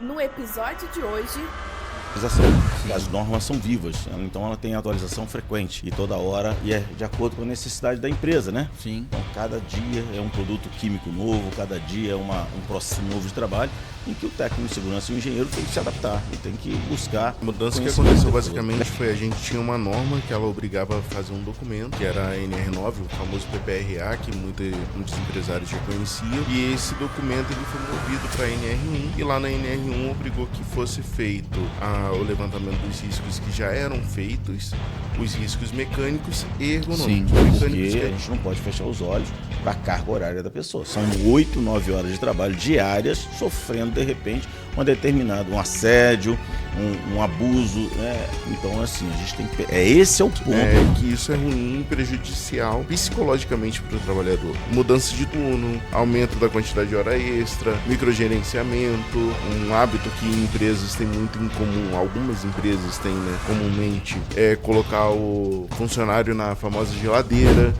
No episódio de hoje... As normas são vivas, então ela tem atualização frequente e toda hora, e é de acordo com a necessidade da empresa, né? Sim. Então cada dia é um produto químico novo, cada dia é um processo novo de trabalho em que o técnico de segurança e o engenheiro tem que se adaptar e tem que buscar. A mudança que aconteceu basicamente foi a gente tinha uma norma que ela obrigava a fazer um documento, que era a NR9, o famoso PPRA, que muitos empresários já conheciam, e esse documento ele foi movido para a NR1, e lá na NR1 obrigou que fosse feito o levantamento dos riscos que já eram feitos, os riscos mecânicos e ergonômicos. Sim, porque a gente não pode fechar os olhos para a carga horária da pessoa. São 8, 9 horas de trabalho diárias, sofrendo de repente um assédio, um abuso, né? Então assim, a gente tem que... esse é o ponto. Que isso é ruim e prejudicial psicologicamente para o trabalhador. Mudança de turno, aumento da quantidade de hora extra, microgerenciamento, um hábito que empresas têm muito em comum, algumas empresas têm, né, comumente, é colocar o funcionário na famosa geladeira.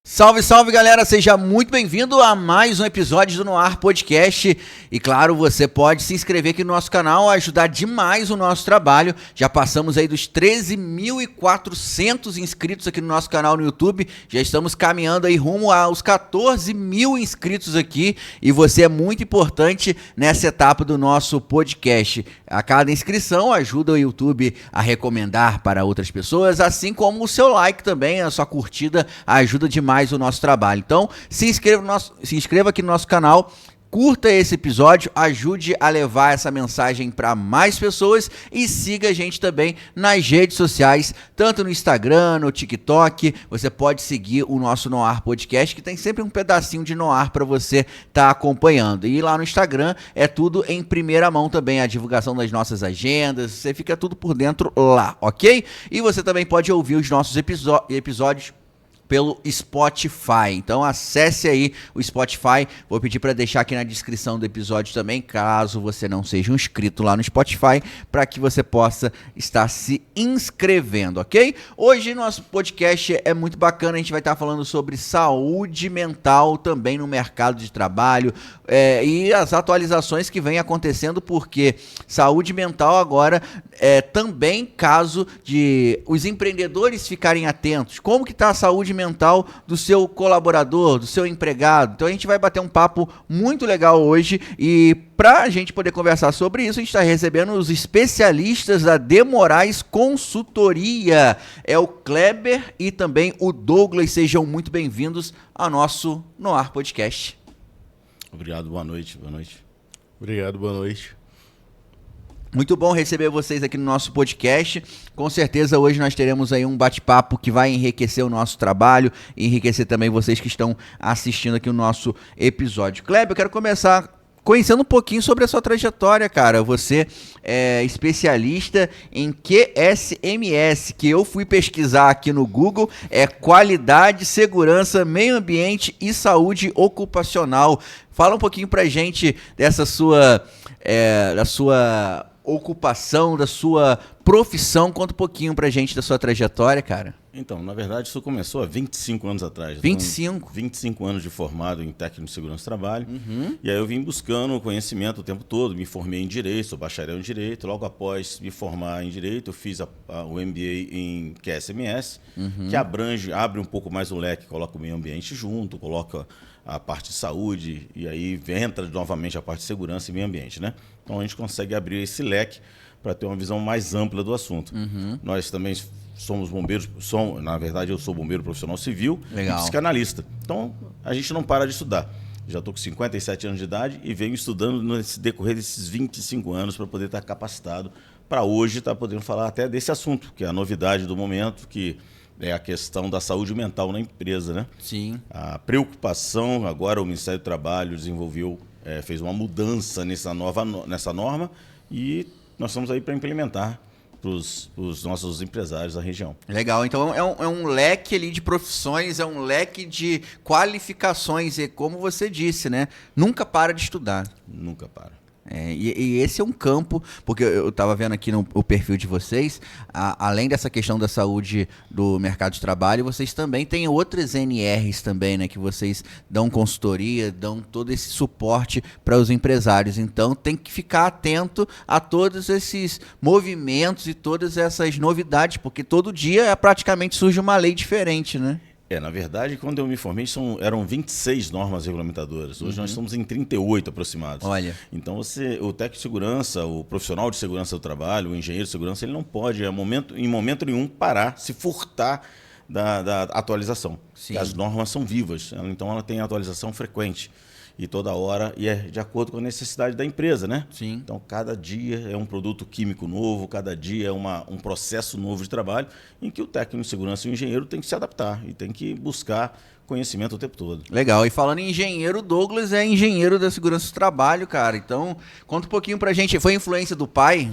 Salve, salve, galera! Seja muito bem-vindo a mais um episódio do No Ar Podcast. E claro, você pode se inscrever aqui no nosso canal, ajudar demais o nosso trabalho. Já passamos aí dos 13.400 inscritos aqui no nosso canal no YouTube. Já estamos caminhando aí rumo aos 14 mil inscritos aqui. E você é muito importante nessa etapa do nosso podcast. A cada inscrição ajuda o YouTube a recomendar para outras pessoas, assim como o seu like também, a sua curtida ajuda demais o nosso trabalho. Então, se inscreva aqui no nosso canal, curta esse episódio, ajude a levar essa mensagem para mais pessoas e siga a gente também nas redes sociais, tanto no Instagram, no TikTok. Você pode seguir o nosso No Ar Podcast, que tem sempre um pedacinho de No Ar para você estar acompanhando. E lá no Instagram é tudo em primeira mão também, a divulgação das nossas agendas, você fica tudo por dentro lá, ok? E você também pode ouvir os nossos episódios pelo Spotify. Então acesse aí o Spotify. Vou pedir para deixar aqui na descrição do episódio também, caso você não seja um inscrito lá no Spotify, para que você possa estar se inscrevendo, ok? Hoje nosso podcast é muito bacana, a gente vai estar falando sobre saúde mental também no mercado de trabalho e as atualizações que vem acontecendo, porque saúde mental agora é também caso de os empreendedores ficarem atentos. Como que está a saúde mental do seu colaborador, do seu empregado? Então a gente vai bater um papo muito legal hoje e para a gente poder conversar sobre isso, a gente está recebendo os especialistas da De Moraes Consultoria. É o Kleber e também o Douglas. Sejam muito bem-vindos ao nosso No Ar Podcast. Obrigado, boa noite. Boa noite. Obrigado, boa noite. Muito bom receber vocês aqui no nosso podcast. Com certeza hoje nós teremos aí um bate-papo que vai enriquecer o nosso trabalho e enriquecer também vocês que estão assistindo aqui o nosso episódio. Kleber, eu quero começar conhecendo um pouquinho sobre a sua trajetória, cara. Você é especialista em QSMS, que eu fui pesquisar aqui no Google, é Qualidade, Segurança, Meio Ambiente e Saúde Ocupacional. Fala um pouquinho pra gente dessa sua ocupação, da sua profissão. Conta um pouquinho pra gente da sua trajetória, cara. Então, na verdade, isso começou há 25 anos atrás. 25? Então, 25 anos de formado em técnico de segurança do trabalho. E aí eu vim buscando conhecimento o tempo todo. Me formei em Direito, sou bacharel em Direito. Logo após me formar em Direito, eu fiz o MBA em QSMS, que abre um pouco mais o leque, coloca o meio ambiente junto, coloca a parte de saúde e aí entra novamente a parte de segurança e meio ambiente, né? Então a gente consegue abrir esse leque para ter uma visão mais ampla do assunto. Nós também somos bombeiros, na verdade eu sou bombeiro profissional civil. Legal. E psicanalista. Então a gente não para de estudar. Já estou com 57 anos de idade e venho estudando nesse decorrer desses 25 anos para poder estar capacitado para hoje estar podendo falar até desse assunto, que é a novidade do momento, que é a questão da saúde mental na empresa, né? Sim. A preocupação, agora o Ministério do Trabalho fez uma mudança nessa norma e nós estamos aí para implementar para os nossos empresários da região. Legal, então é um leque ali de profissões, é um leque de qualificações e como você disse, né? Nunca para de estudar. Nunca para. E esse é um campo, porque eu estava vendo aqui no o perfil de vocês, além dessa questão da saúde do mercado de trabalho, vocês também têm outras NRs também, né? Que vocês dão consultoria, dão todo esse suporte para os empresários. Então tem que ficar atento a todos esses movimentos e todas essas novidades, porque todo dia praticamente surge uma lei diferente, né? Na verdade, quando eu me formei, eram 26 normas regulamentadoras. Hoje nós estamos em 38 aproximados. Olha. Então, o técnico de segurança, o profissional de segurança do trabalho, o engenheiro de segurança, ele não pode, em momento nenhum, parar, se furtar da atualização. Sim. As normas são vivas, então ela tem atualização frequente. E toda hora, e é de acordo com a necessidade da empresa, né? Sim. Então, cada dia é um produto químico novo, cada dia é um processo novo de trabalho, em que o técnico de segurança e o engenheiro tem que se adaptar e tem que buscar conhecimento o tempo todo. Legal. E falando em engenheiro, o Douglas é engenheiro da segurança do trabalho, cara. Então, conta um pouquinho pra gente. Foi influência do pai?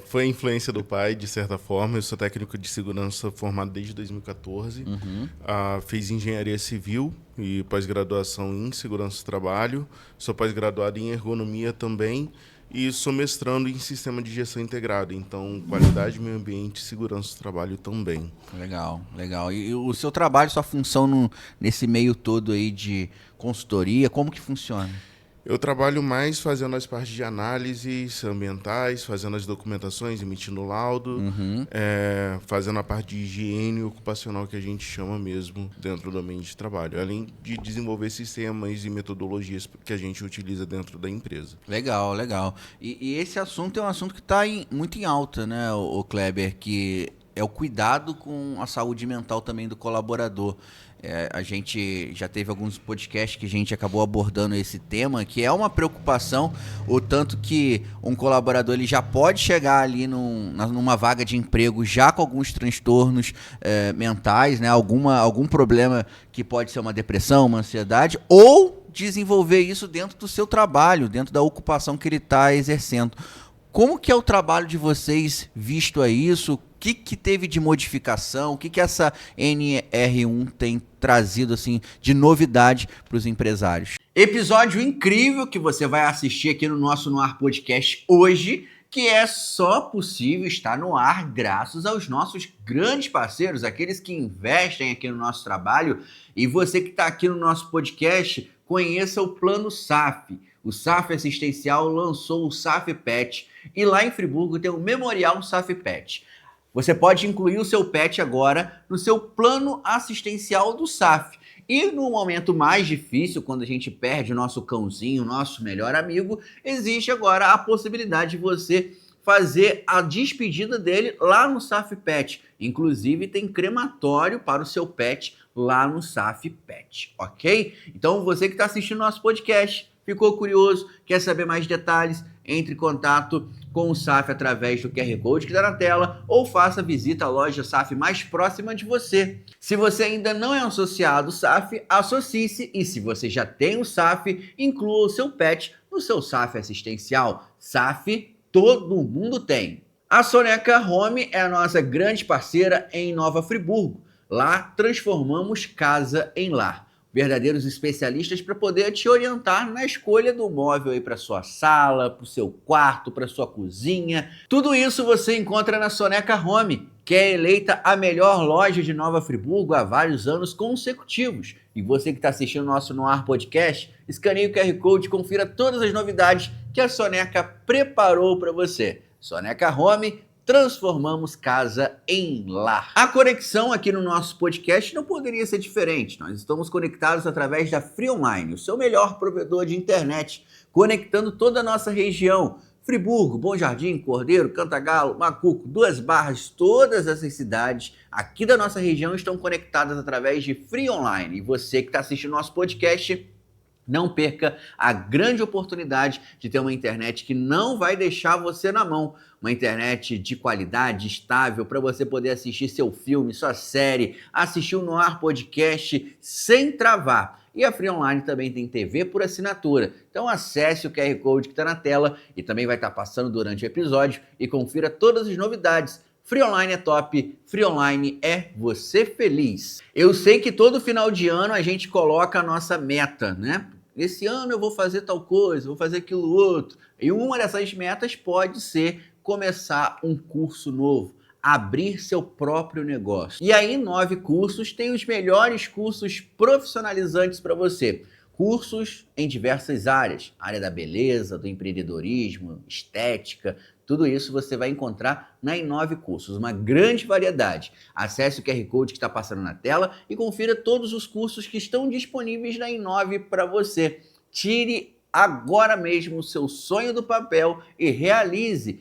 Foi influência do pai, de certa forma. Eu sou técnico de segurança formado desde 2014. Fiz engenharia civil e pós-graduação em segurança do trabalho. Sou pós-graduado em ergonomia também. E sou mestrando em sistema de gestão integrado. Então, qualidade, meio ambiente e segurança do trabalho também. Legal, legal. E o seu trabalho, sua função nesse meio todo aí de consultoria, como que funciona? Eu trabalho mais fazendo as partes de análises ambientais, fazendo as documentações, emitindo laudo, fazendo a parte de higiene ocupacional que a gente chama mesmo dentro do ambiente de trabalho, além de desenvolver sistemas e metodologias que a gente utiliza dentro da empresa. Legal, legal. E esse assunto é um assunto que está muito em alta, né, o Kleber, que é o cuidado com a saúde mental também do colaborador. A gente já teve alguns podcasts que a gente acabou abordando esse tema, que é uma preocupação, o tanto que um colaborador ele já pode chegar ali numa vaga de emprego já com alguns transtornos mentais, né? Algum problema que pode ser uma depressão, uma ansiedade, ou desenvolver isso dentro do seu trabalho, dentro da ocupação que ele está exercendo. Como que é o trabalho de vocês visto a isso? O que teve de modificação? O que essa NR1 tem trazido assim de novidade para os empresários? Episódio incrível que você vai assistir aqui no nosso No Ar Podcast hoje, que é só possível estar no ar graças aos nossos grandes parceiros, aqueles que investem aqui no nosso trabalho. E você que está aqui no nosso podcast, conheça o Plano SAF. O SAF Assistencial lançou o SAF Pet e lá em Friburgo tem o Memorial SAF Pet. Você pode incluir o seu pet agora no seu plano assistencial do SAF. E no momento mais difícil, quando a gente perde o nosso cãozinho, o nosso melhor amigo, existe agora a possibilidade de você fazer a despedida dele lá no SAF Pet. Inclusive tem crematório para o seu pet lá no SAF Pet, ok? Então você que está assistindo nosso podcast, ficou curioso, quer saber mais detalhes, entre em contato com o SAF através do QR Code que está na tela ou faça visita à loja SAF mais próxima de você. Se você ainda não é associado SAF, associe-se, e se você já tem o SAF, inclua o seu pet no seu SAF assistencial. SAF todo mundo tem. A Soneca Home é a nossa grande parceira em Nova Friburgo. Lá transformamos casa em lar. Verdadeiros especialistas para poder te orientar na escolha do móvel aí para sua sala, para o seu quarto, para sua cozinha. Tudo isso você encontra na Soneca Home, que é eleita a melhor loja de Nova Friburgo há vários anos consecutivos. E você que está assistindo o nosso No Ar Podcast, escaneie o QR Code e confira todas as novidades que a Soneca preparou para você. Soneca Home, transformamos casa em lar. A conexão aqui no nosso podcast não poderia ser diferente. Nós estamos conectados através da Free Online, o seu melhor provedor de internet, conectando toda a nossa região. Friburgo, Bom Jardim, Cordeiro, Cantagalo, Macuco, Duas Barras, todas essas cidades aqui da nossa região estão conectadas através de Free Online. E você que está assistindo nosso podcast, não perca a grande oportunidade de ter uma internet que não vai deixar você na mão. Uma internet de qualidade, estável, para você poder assistir seu filme, sua série, assistir o No Ar Podcast sem travar. E a Free Online também tem TV por assinatura. Então acesse o QR Code que está na tela e também vai estar passando durante o episódio e confira todas as novidades. Free Online é top, Free Online é você feliz. Eu sei que todo final de ano a gente coloca a nossa meta, né? esse ano eu vou fazer tal coisa, vou fazer aquilo outro. E uma dessas metas pode ser começar um curso novo, abrir seu próprio negócio. E aí, 9 Cursos tem os melhores cursos profissionalizantes para você. Cursos em diversas áreas, área da beleza, do empreendedorismo, estética, tudo isso você vai encontrar na Inove Cursos, uma grande variedade. Acesse o QR Code que está passando na tela e confira todos os cursos que estão disponíveis na Inove para você. Tire agora mesmo o seu sonho do papel e realize.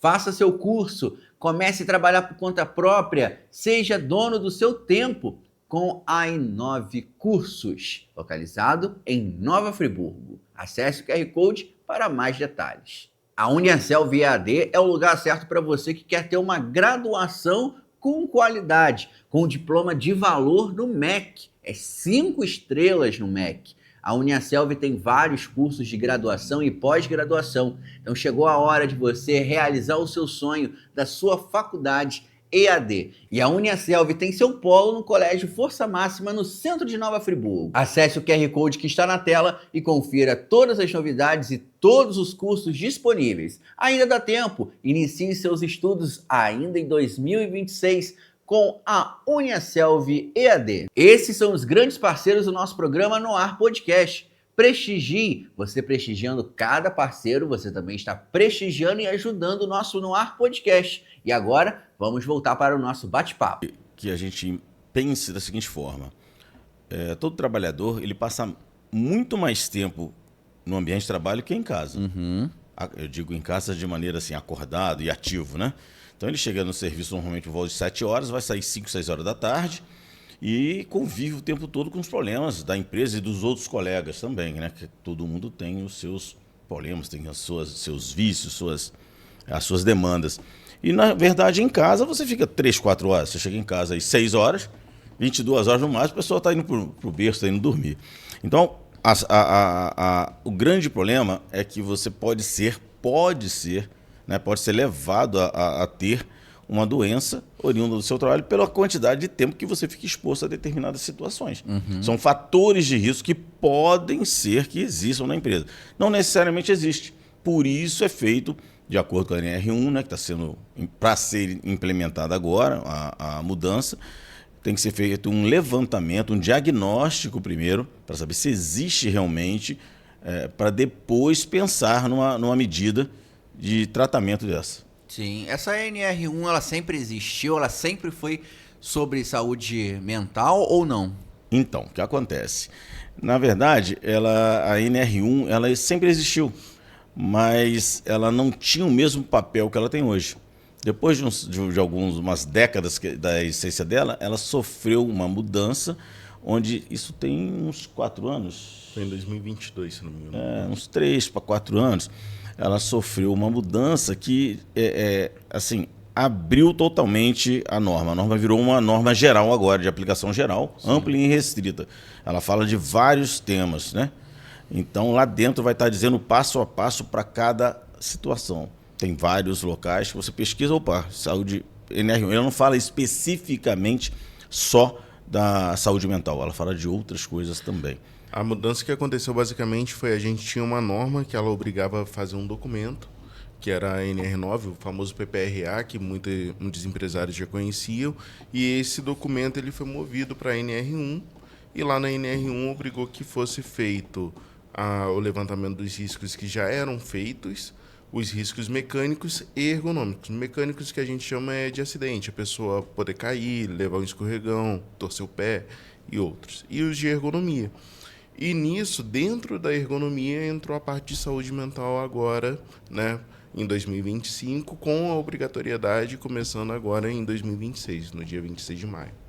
Faça seu curso, comece a trabalhar por conta própria, seja dono do seu tempo com a Inove Cursos, localizado em Nova Friburgo. Acesse o QR Code para mais detalhes. A Uniaselv EAD é o lugar certo para você que quer ter uma graduação com qualidade, com diploma de valor no MEC. É 5 estrelas no MEC. A Uniaselv tem vários cursos de graduação e pós-graduação. Então chegou a hora de você realizar o seu sonho da sua faculdade EAD. E a Uniaselv tem seu polo no Colégio Força Máxima, no centro de Nova Friburgo. Acesse o QR Code que está na tela e confira todas as novidades e todos os cursos disponíveis. Ainda dá tempo, inicie seus estudos ainda em 2026 com a Uniaselv EAD. Esses são os grandes parceiros do nosso programa No Ar Podcast. Prestigie. Você prestigiando cada parceiro, você também está prestigiando e ajudando o nosso No Ar Podcast. E agora, vamos voltar para o nosso bate-papo. Que a gente pense da seguinte forma. Todo trabalhador, ele passa muito mais tempo no ambiente de trabalho que em casa. Eu digo em casa de maneira assim, acordado e ativo, né? Então ele chega no serviço normalmente por volta de 7 horas, vai sair 5, 6 horas da tarde e convive o tempo todo com os problemas da empresa e dos outros colegas também, né? Que todo mundo tem os seus problemas, tem seus vícios, as suas demandas. E, na verdade, em casa você fica 3, 4 horas. Você chega em casa às 6 horas, 22 horas no máximo, a pessoa está indo para o berço, está indo dormir. Então, o grande problema é que você pode ser levado a ter uma doença oriunda do seu trabalho pela quantidade de tempo que você fica exposto a determinadas situações. São fatores de risco que podem ser que existam na empresa. Não necessariamente existe. Por isso é feito, de acordo com a NR1, né, que está sendo para ser implementada agora, a mudança, tem que ser feito um levantamento, um diagnóstico primeiro, para saber se existe realmente, para depois pensar numa medida de tratamento dessa. Sim, essa NR1 ela sempre existiu, ela sempre foi sobre saúde mental ou não? Então, o que acontece? Na verdade, a NR1 ela sempre existiu, mas ela não tinha o mesmo papel que ela tem hoje. Depois de algumas décadas da existência dela, ela sofreu uma mudança, onde isso tem uns 4 anos. Foi em 2022, se não me engano. Uns 3 para 4 anos. Ela sofreu uma mudança que, assim, abriu totalmente a norma. A norma virou uma norma geral agora, de aplicação geral, ampla e restrita. Ela fala de vários temas, né? Então, lá dentro vai estar dizendo passo a passo para cada situação. Tem vários locais que você pesquisa, saúde NR1. Ela não fala especificamente só da saúde mental, ela fala de outras coisas também. A mudança que aconteceu basicamente foi a gente tinha uma norma que ela obrigava a fazer um documento, que era a NR9, o famoso PPRA, que muitos empresários já conheciam, e esse documento ele foi movido para a NR1, e lá na NR1 obrigou que fosse feito o levantamento dos riscos que já eram feitos, os riscos mecânicos e ergonômicos. Mecânicos que a gente chama de acidente, a pessoa poder cair, levar um escorregão, torcer o pé e outros. E os de ergonomia. E nisso, dentro da ergonomia, entrou a parte de saúde mental agora, né, em 2025, com a obrigatoriedade começando agora em 2026, no dia 26 de maio.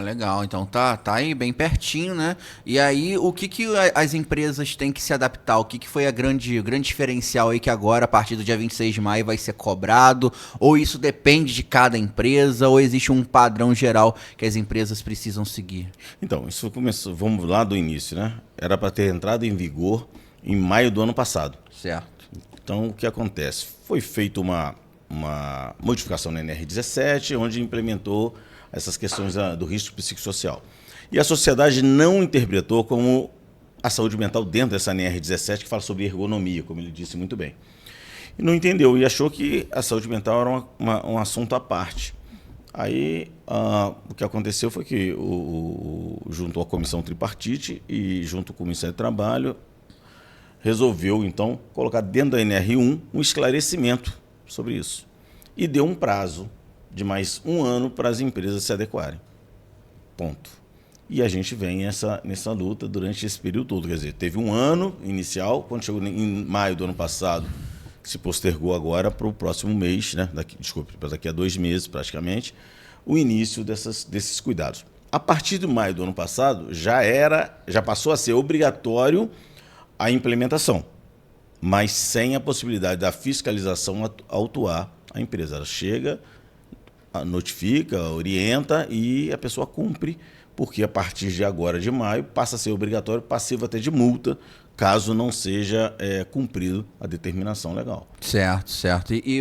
Legal. Então tá aí bem pertinho, né? E aí, o que as empresas têm que se adaptar? O que foi o grande diferencial aí que agora, a partir do dia 26 de maio, vai ser cobrado? Ou isso depende de cada empresa? Ou existe um padrão geral que as empresas precisam seguir? Então, isso começou, vamos lá do início, né? Era para ter entrado em vigor em maio do ano passado. Certo. Então, o que acontece? Foi feita uma modificação na NR17, onde implementou essas questões do risco psicossocial. E a sociedade não interpretou como a saúde mental dentro dessa NR17 que fala sobre ergonomia, como ele disse muito bem. E não entendeu e achou que a saúde mental era um assunto à parte. Aí o que aconteceu foi que junto à comissão tripartite e junto com o Ministério do Trabalho resolveu então colocar dentro da NR1 um esclarecimento sobre isso e deu um prazo de mais 1 ano para as empresas se adequarem. Ponto. E a gente vem nessa luta durante esse período todo. Quer dizer, teve 1 ano inicial, quando chegou em maio do ano passado, se postergou agora para o próximo mês, né? Daqui a 2 meses praticamente, o início desses cuidados. A partir de maio do ano passado, já passou a ser obrigatório a implementação, mas sem a possibilidade da fiscalização autuar a empresa. Ela chega, notifica, orienta e a pessoa cumpre, porque a partir de agora, de maio, passa a ser obrigatório, passivo até de multa, caso não seja cumprido a determinação legal. Certo. E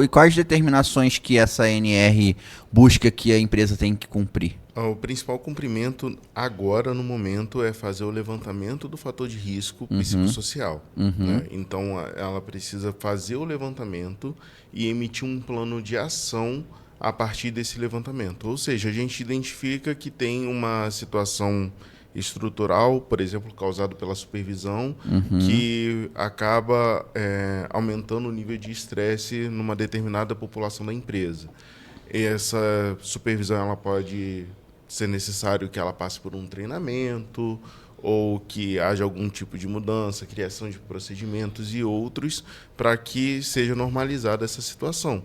quais determinações que essa NR busca que a empresa tem que cumprir? O principal cumprimento agora, no momento, é fazer o levantamento do fator de risco psicossocial. Né? Então, ela precisa fazer o levantamento e emitir um plano de ação a partir desse levantamento. Ou seja, a gente identifica que tem uma situação estrutural, por exemplo, causado pela supervisão, que acaba aumentando o nível de estresse numa determinada população da empresa. E essa supervisão ela pode ser necessário que ela passe por um treinamento ou que haja algum tipo de mudança, criação de procedimentos e outros para que seja normalizada essa situação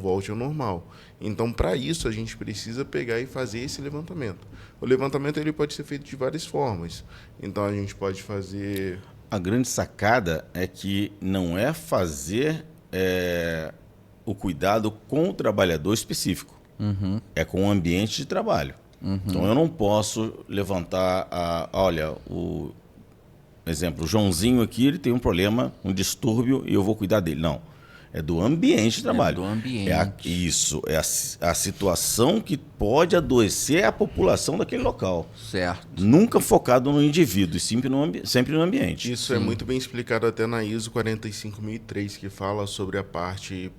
volte ao normal. Então, para isso, a gente precisa pegar e fazer esse levantamento. O levantamento ele pode ser feito de várias formas. Então, a gente pode fazer... A grande sacada é que não é fazer o cuidado com o trabalhador específico. É com o ambiente de trabalho. Então, eu não posso levantar olha, o exemplo, o Joãozinho aqui, ele tem um problema, um distúrbio, e eu vou cuidar dele. Não. É do ambiente de trabalho. É do ambiente. Isso. É a situação que pode adoecer a população daquele local. Certo. Nunca focado no indivíduo, e sempre no ambiente. Isso é muito bem explicado até na ISO 45003, que fala sobre a parte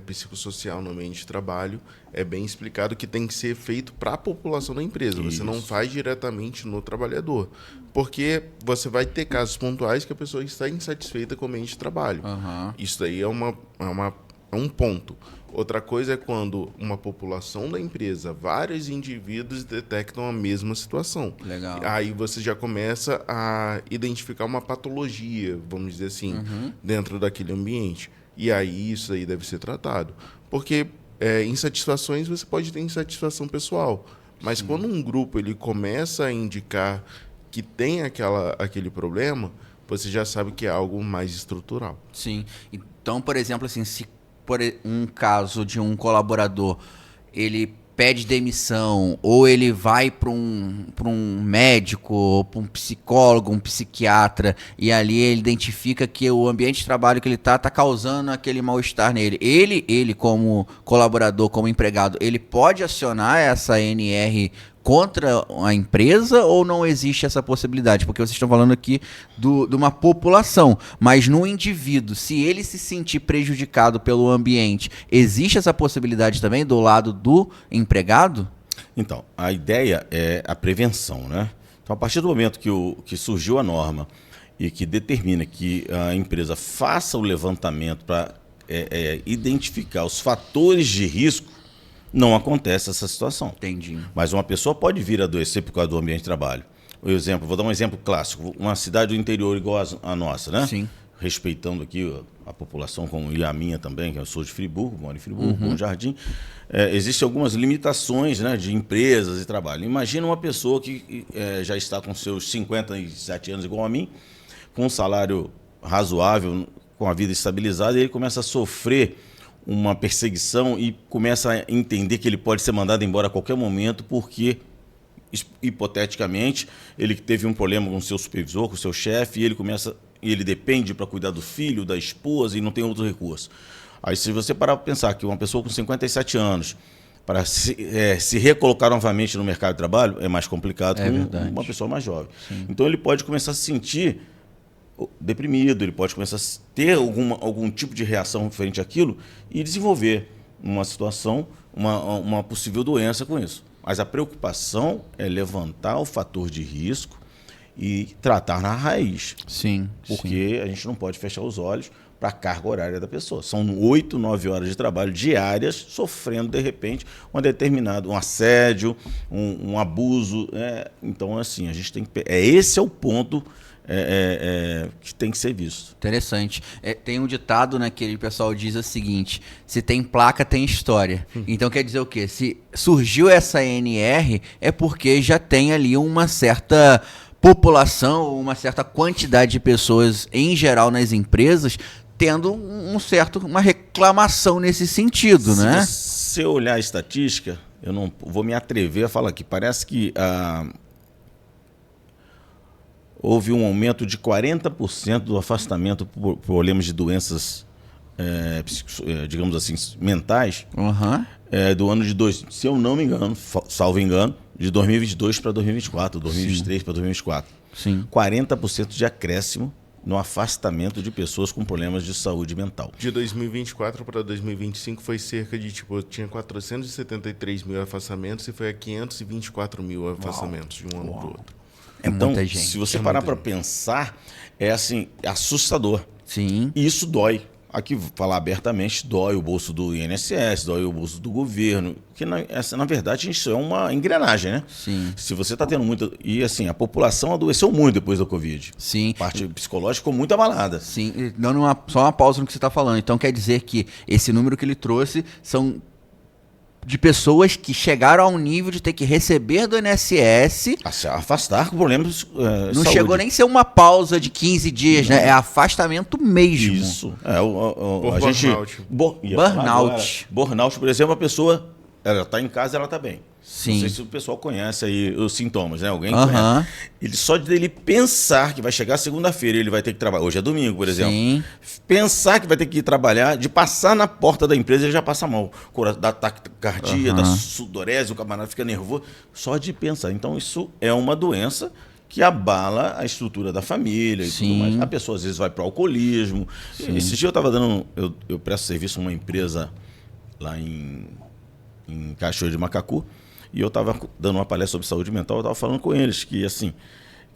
psicossocial no ambiente de trabalho. É bem explicado que tem que ser feito para a população da empresa. Isso. Você não faz diretamente no trabalhador. Porque você vai ter casos pontuais que a pessoa está insatisfeita com o ambiente de trabalho. Isso daí é um ponto. Outra coisa é quando uma população da empresa, vários indivíduos detectam a mesma situação. Legal. Aí você já começa a identificar uma patologia, vamos dizer assim, dentro daquele ambiente. E aí isso aí deve ser tratado. Porque insatisfações, você pode ter insatisfação pessoal. Mas quando um grupo ele começa a indicar que tem aquele problema, você já sabe que é algo mais estrutural. Sim. Então, por exemplo, assim, se por um caso de um colaborador, ele pede demissão, ou ele vai para um médico, ou para um psicólogo, um psiquiatra, e ali ele identifica que o ambiente de trabalho que ele está causando aquele mal-estar nele. Ele, como colaborador, como empregado, ele pode acionar essa NR contra a empresa ou não existe essa possibilidade? Porque vocês estão falando aqui de uma população, mas no indivíduo, se ele se sentir prejudicado pelo ambiente, existe essa possibilidade também do lado do empregado? Então, a ideia é a prevenção, né? Então, a partir do momento que surgiu a norma e que determina que a empresa faça o levantamento para identificar os fatores de risco, não acontece essa situação. Entendi. Mas uma pessoa pode vir a adoecer por causa do ambiente de trabalho. Vou dar um exemplo clássico. Uma cidade do interior igual a nossa, né? Sim. Respeitando aqui a população, e a minha também, que eu sou de Friburgo, moro em Friburgo, Bom Jardim. Existem algumas limitações, né, de empresas e trabalho. Imagina uma pessoa que já está com seus 57 anos, igual a mim, com um salário razoável, com a vida estabilizada, e ele começa a sofrer uma perseguição e começa a entender que ele pode ser mandado embora a qualquer momento porque, hipoteticamente, ele teve um problema com o seu supervisor, com o seu chefe, e ele depende para cuidar do filho, da esposa e não tem outro recurso. Aí, se você parar para pensar que uma pessoa com 57 anos para se recolocar novamente no mercado de trabalho é mais complicado que uma pessoa mais jovem. Sim. Então ele pode começar a se sentir deprimido, ele pode começar a ter algum tipo de reação frente àquilo e desenvolver uma situação, uma possível doença com isso. Mas a preocupação é levantar o fator de risco e tratar na raiz. Sim. Porque a gente não pode fechar os olhos para a carga horária da pessoa. São 8, 9 horas de trabalho diárias, sofrendo, de repente, um assédio, um abuso. Então, assim, a gente tem que... esse é o ponto que tem que ser visto. Interessante. Tem um ditado, né, que o pessoal diz o seguinte: se tem placa, tem história. Então, quer dizer o quê? Se surgiu essa NR, é porque já tem ali uma certa população, uma certa quantidade de pessoas, em geral, nas empresas, tendo uma reclamação nesse sentido, né? Se você olhar a estatística, eu não vou me atrever a falar aqui, parece que houve um aumento de 40% do afastamento por problemas de doenças, digamos assim, mentais, do ano de se eu não me engano, salvo engano, de 2022 para 2024, 2023 para 2024. Sim. 40% de acréscimo no afastamento de pessoas com problemas de saúde mental. De 2024 para 2025 foi cerca de, tinha 473 mil afastamentos e foi a 524 mil afastamentos de um ano para o outro. Então, muita gente. Se você parar para pensar, é assustador. Sim. E isso dói. Aqui, falar abertamente, dói o bolso do INSS, dói o bolso do governo, que na verdade isso é uma engrenagem, né? Sim. Se você está tendo muita... E assim, a população adoeceu muito depois da Covid. Sim. A parte psicológica ficou muito abalada. Sim, dando só uma pausa no que você está falando. Então quer dizer que esse número que ele trouxe são de pessoas que chegaram a um nível de ter que receber do INSS... afastar com problemas não saúde. Chegou nem a ser uma pausa de 15 dias, né? É afastamento mesmo. Isso. Burnout. Burnout, por exemplo, a pessoa ela está em casa, ela está bem. Sim. Não sei se o pessoal conhece aí os sintomas, né? Alguém conhece. Só de ele pensar que vai chegar segunda-feira e ele vai ter que trabalhar. Hoje é domingo, por exemplo. Sim. Pensar que vai ter que ir trabalhar, de passar na porta da empresa, ele já passa mal. Da taquicardia, da sudorese, o camarada fica nervoso. Só de pensar. Então, isso é uma doença que abala a estrutura da família e tudo mais. A pessoa, às vezes, vai para o alcoolismo. Esse dia eu estava dando... Eu presto serviço a uma empresa lá em Cachoeira de Macacu. E eu estava dando uma palestra sobre saúde mental, eu estava falando com eles que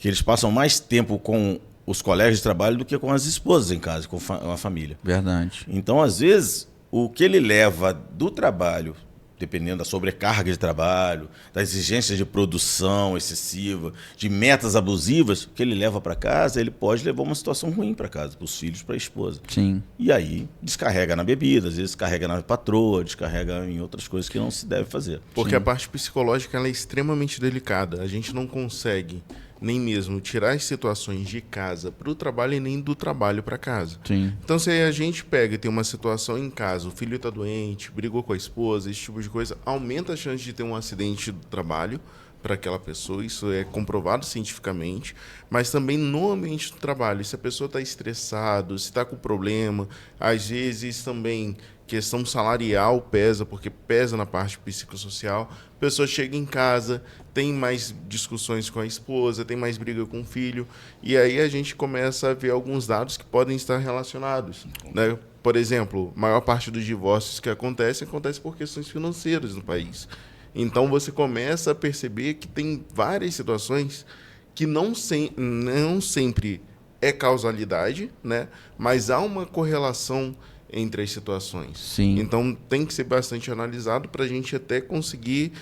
eles passam mais tempo com os colegas de trabalho do que com as esposas em casa, com a família. Verdade. Então, às vezes, o que ele leva do trabalho, dependendo da sobrecarga de trabalho, da exigência de produção excessiva, de metas abusivas, o que ele leva para casa, ele pode levar uma situação ruim para casa, para os filhos, para a esposa. Sim. E aí descarrega na bebida, às vezes descarrega na patroa, descarrega em outras coisas que não se deve fazer. Porque a parte psicológica ela é extremamente delicada. A gente não consegue nem mesmo tirar as situações de casa para o trabalho e nem do trabalho para casa. Sim. Então, se a gente pega e tem uma situação em casa, o filho está doente, brigou com a esposa, esse tipo de coisa, aumenta a chance de ter um acidente do trabalho para aquela pessoa, isso é comprovado cientificamente, mas também no ambiente do trabalho, se a pessoa está estressada, se está com problema, às vezes também questão salarial pesa, porque pesa na parte psicossocial, a pessoa chega em casa, tem mais discussões com a esposa, tem mais briga com o filho, e aí a gente começa a ver alguns dados que podem estar relacionados, né? Por exemplo, a maior parte dos divórcios que acontece por questões financeiras no país. Então você começa a perceber que tem várias situações que não sempre é causalidade, né? Mas há uma correlação entre as situações. Sim. Então tem que ser bastante analisado para a gente até conseguir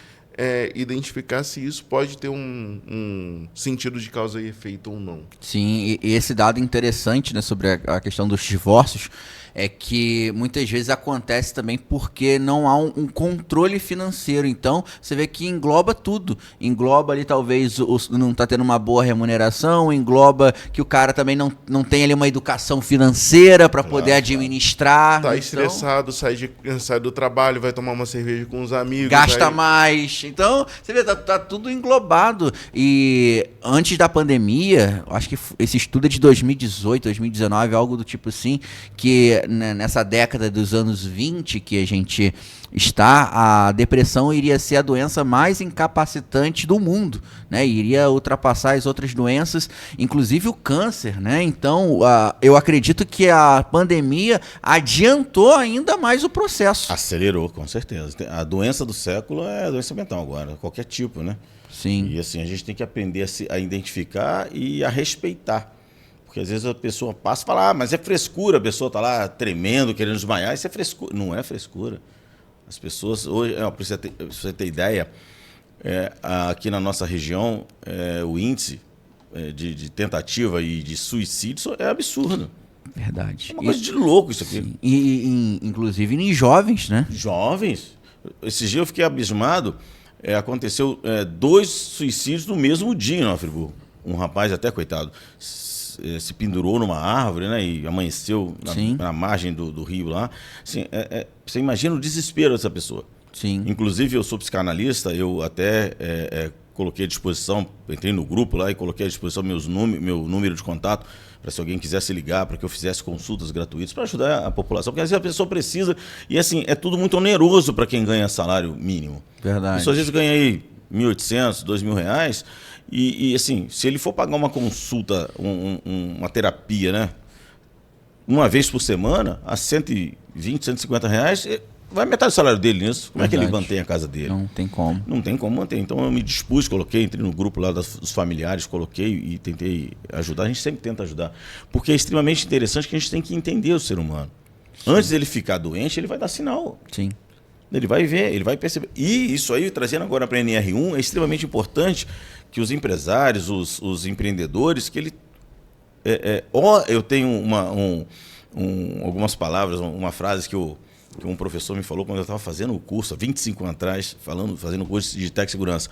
identificar se isso pode ter um sentido de causa e efeito ou não. Sim, e esse dado interessante, né, sobre a questão dos divórcios é que muitas vezes acontece também porque não há um controle financeiro. Então, você vê que engloba tudo. Engloba ali, talvez, não está tendo uma boa remuneração, engloba que o cara também não tem ali uma educação financeira para poder administrar. Está estressado, sai do trabalho, vai tomar uma cerveja com os amigos. Gasta mais, Então, você vê, tá tudo englobado. E antes da pandemia, acho que esse estudo é de 2018, 2019, algo do tipo assim, que nessa década dos anos 20 que a gente está, a depressão iria ser a doença mais incapacitante do mundo, né? Iria ultrapassar as outras doenças, inclusive o câncer, né? Então, eu acredito que a pandemia adiantou ainda mais o processo. Acelerou, com certeza. A doença do século é a doença mental agora, qualquer tipo, né? Sim. E assim, a gente tem que aprender a identificar e a respeitar. Porque às vezes a pessoa passa e fala, mas é frescura, a pessoa está lá tremendo, querendo desmaiar, isso é frescura. Não é frescura. As pessoas, hoje, para você ter ideia, aqui na nossa região, o índice de tentativa e de suicídio é absurdo. Verdade. É uma coisa de louco isso aqui. Inclusive em jovens, né? Jovens. Esse dia eu fiquei abismado. Aconteceu 2 suicídios no mesmo dia em Nova Friburgo. Um rapaz, até coitado, se pendurou numa árvore, né, e amanheceu na margem do rio lá. Assim, você imagina o desespero dessa pessoa. Sim. Inclusive, eu sou psicanalista, eu até coloquei à disposição, entrei no grupo lá e coloquei à disposição meu número de contato, para se alguém quisesse ligar, para que eu fizesse consultas gratuitas, para ajudar a população, porque às vezes a pessoa precisa, e assim, é tudo muito oneroso para quem ganha salário mínimo. Verdade. A pessoa às vezes ganha aí R$1.800, R$2.000, e assim, se ele for pagar uma consulta, uma terapia, né, uma vez por semana, a R$120, R$150, vai metade do salário dele nisso. Como é que ele mantém a casa dele? Não tem como. Não tem como manter. Então eu me dispus, entrei no grupo lá dos familiares, coloquei e tentei ajudar. A gente sempre tenta ajudar. Porque é extremamente interessante que a gente tem que entender o ser humano. Sim. Antes dele ficar doente, ele vai dar sinal. Sim. Ele vai ver, ele vai perceber. E isso aí, trazendo agora para a NR1, é extremamente importante que os empresários, os empreendedores, que ele... eu tenho algumas palavras, uma frase que um professor me falou quando eu estava fazendo o curso, há 25 anos atrás, fazendo o curso de Tec Segurança.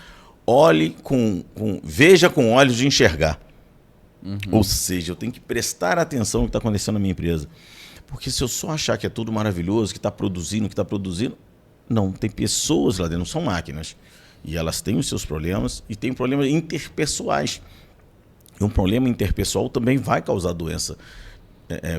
Veja com olhos de enxergar. Uhum. Ou seja, eu tenho que prestar atenção no que está acontecendo na minha empresa. Porque se eu só achar que é tudo maravilhoso, que está produzindo, não, tem pessoas lá dentro, não são máquinas. E elas têm os seus problemas e têm problemas interpessoais. E um problema interpessoal também vai causar doença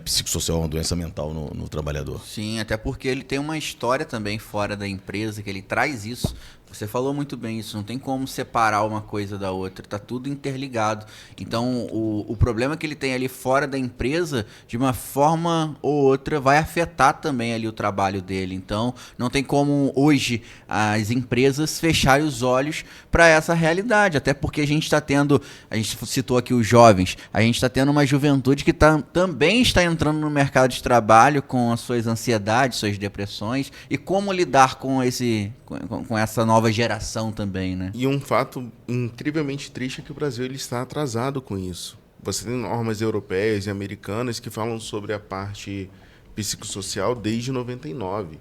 psicossocial, uma doença mental no trabalhador. Sim, até porque ele tem uma história também fora da empresa, que ele traz isso. Você falou muito bem isso, não tem como separar uma coisa da outra, está tudo interligado. Então, o problema que ele tem ali fora da empresa, de uma forma ou outra, vai afetar também ali o trabalho dele. Então, não tem como hoje as empresas fecharem os olhos para essa realidade, até porque a gente citou aqui os jovens, a gente está tendo uma juventude que também está entrando no mercado de trabalho com as suas ansiedades, suas depressões, e como lidar com essa nova geração também, né? E um fato incrivelmente triste é que o Brasil ele está atrasado com isso. Você tem normas europeias e americanas que falam sobre a parte psicossocial desde 99,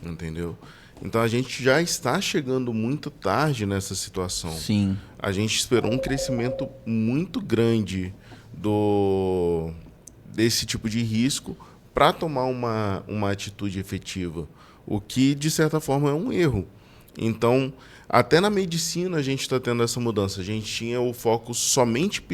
entendeu? Então a gente já está chegando muito tarde nessa situação. Sim. A gente esperou um crescimento muito grande desse tipo de risco para tomar uma atitude efetiva, o que de certa forma é um erro. Então, até na medicina a gente está tendo essa mudança. A gente tinha o foco somente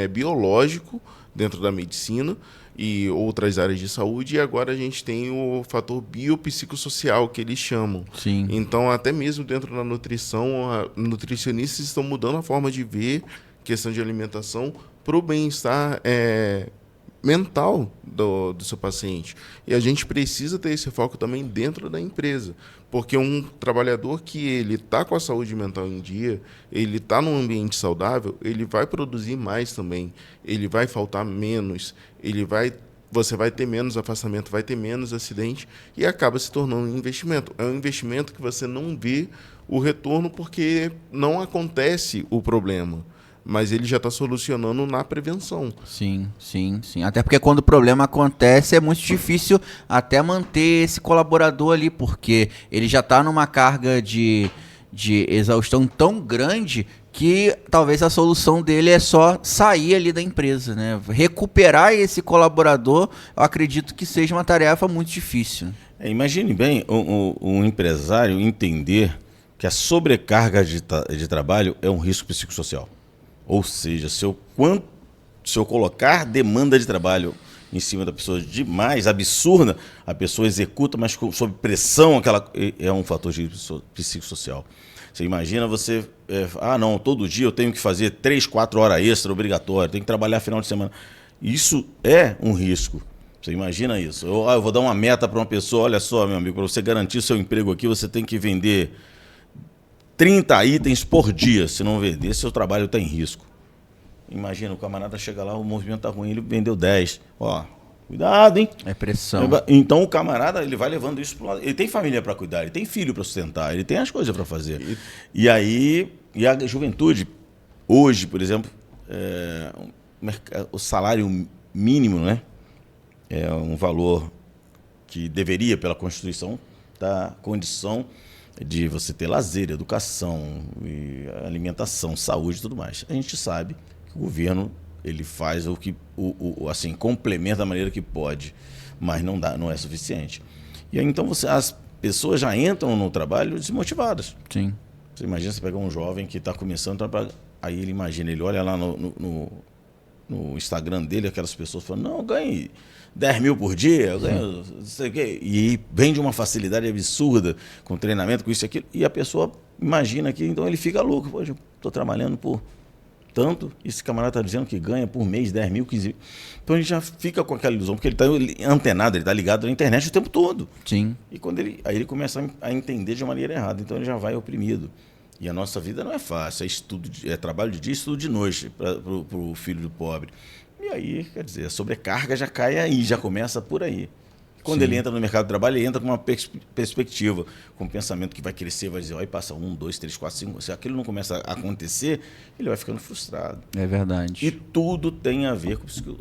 biológico dentro da medicina e outras áreas de saúde, e agora a gente tem o fator biopsicossocial, que eles chamam. Sim. Então, até mesmo dentro da nutrição, nutricionistas estão mudando a forma de ver questão de alimentação para o bem-estar mental do seu paciente. E a gente precisa ter esse foco também dentro da empresa, porque um trabalhador que ele está com a saúde mental em dia, ele está num ambiente saudável, ele vai produzir mais também, ele vai faltar menos, você vai ter menos afastamento, vai ter menos acidente e acaba se tornando um investimento. É um investimento que você não vê o retorno porque não acontece o problema, mas ele já está solucionando na prevenção. Sim. Até porque quando o problema acontece é muito difícil até manter esse colaborador ali, porque ele já está numa carga de exaustão tão grande que talvez a solução dele é só sair ali da empresa, né? Recuperar esse colaborador, eu acredito que seja uma tarefa muito difícil. Imagine bem um empresário entender que a sobrecarga de trabalho é um risco psicossocial. Ou seja, se eu colocar demanda de trabalho em cima da pessoa demais, absurda, a pessoa executa, mas sob pressão, é um fator de psicossocial. Você imagina não, todo dia eu tenho que fazer 3, 4 horas extra obrigatório, tenho que trabalhar final de semana. Isso é um risco. Você imagina isso? Eu vou dar uma meta para uma pessoa, olha só, meu amigo, para você garantir o seu emprego aqui, você tem que vender 30 itens por dia. Se não vender, seu trabalho está em risco. Imagina, o camarada chega lá, o movimento está ruim, ele vendeu 10. Cuidado, hein? É pressão. Então o camarada, ele vai levando isso para o lado. Ele tem família para cuidar, ele tem filho para sustentar, ele tem as coisas para fazer. E a juventude, hoje, por exemplo, o salário mínimo, né? É um valor que deveria, pela Constituição, dar condição de você ter lazer, educação, alimentação, saúde e tudo mais. A gente sabe que o governo ele faz o que assim, complementa da maneira que pode, mas não é suficiente. E aí, então as pessoas já entram no trabalho desmotivadas. Sim. Você imagina você pegar um jovem que está começando a trabalhar, aí ele olha lá no Instagram dele, aquelas pessoas falando, não, eu ganho 10 mil por dia, eu ganho não sei o quê. E vem de uma facilidade absurda, com treinamento, com isso e aquilo, e a pessoa imagina que, então ele fica louco, pô, eu estou trabalhando por tanto, esse camarada está dizendo que ganha por mês 10 mil, 15 mil. Então ele já fica com aquela ilusão, porque ele está antenado, ele está ligado na internet o tempo todo. Sim. E aí ele começa a entender de uma maneira errada, então ele já vai oprimido. E a nossa vida não é fácil, é trabalho de dia e estudo de noite para o filho do pobre. E aí, quer dizer, a sobrecarga já cai aí, já começa por aí. Quando ele entra no mercado de trabalho, ele entra com uma perspectiva, com um pensamento que vai crescer, vai dizer, aí passa 1, 2, 3, 4, 5. Se aquilo não começa a acontecer, ele vai ficando frustrado. É verdade. E tudo tem a ver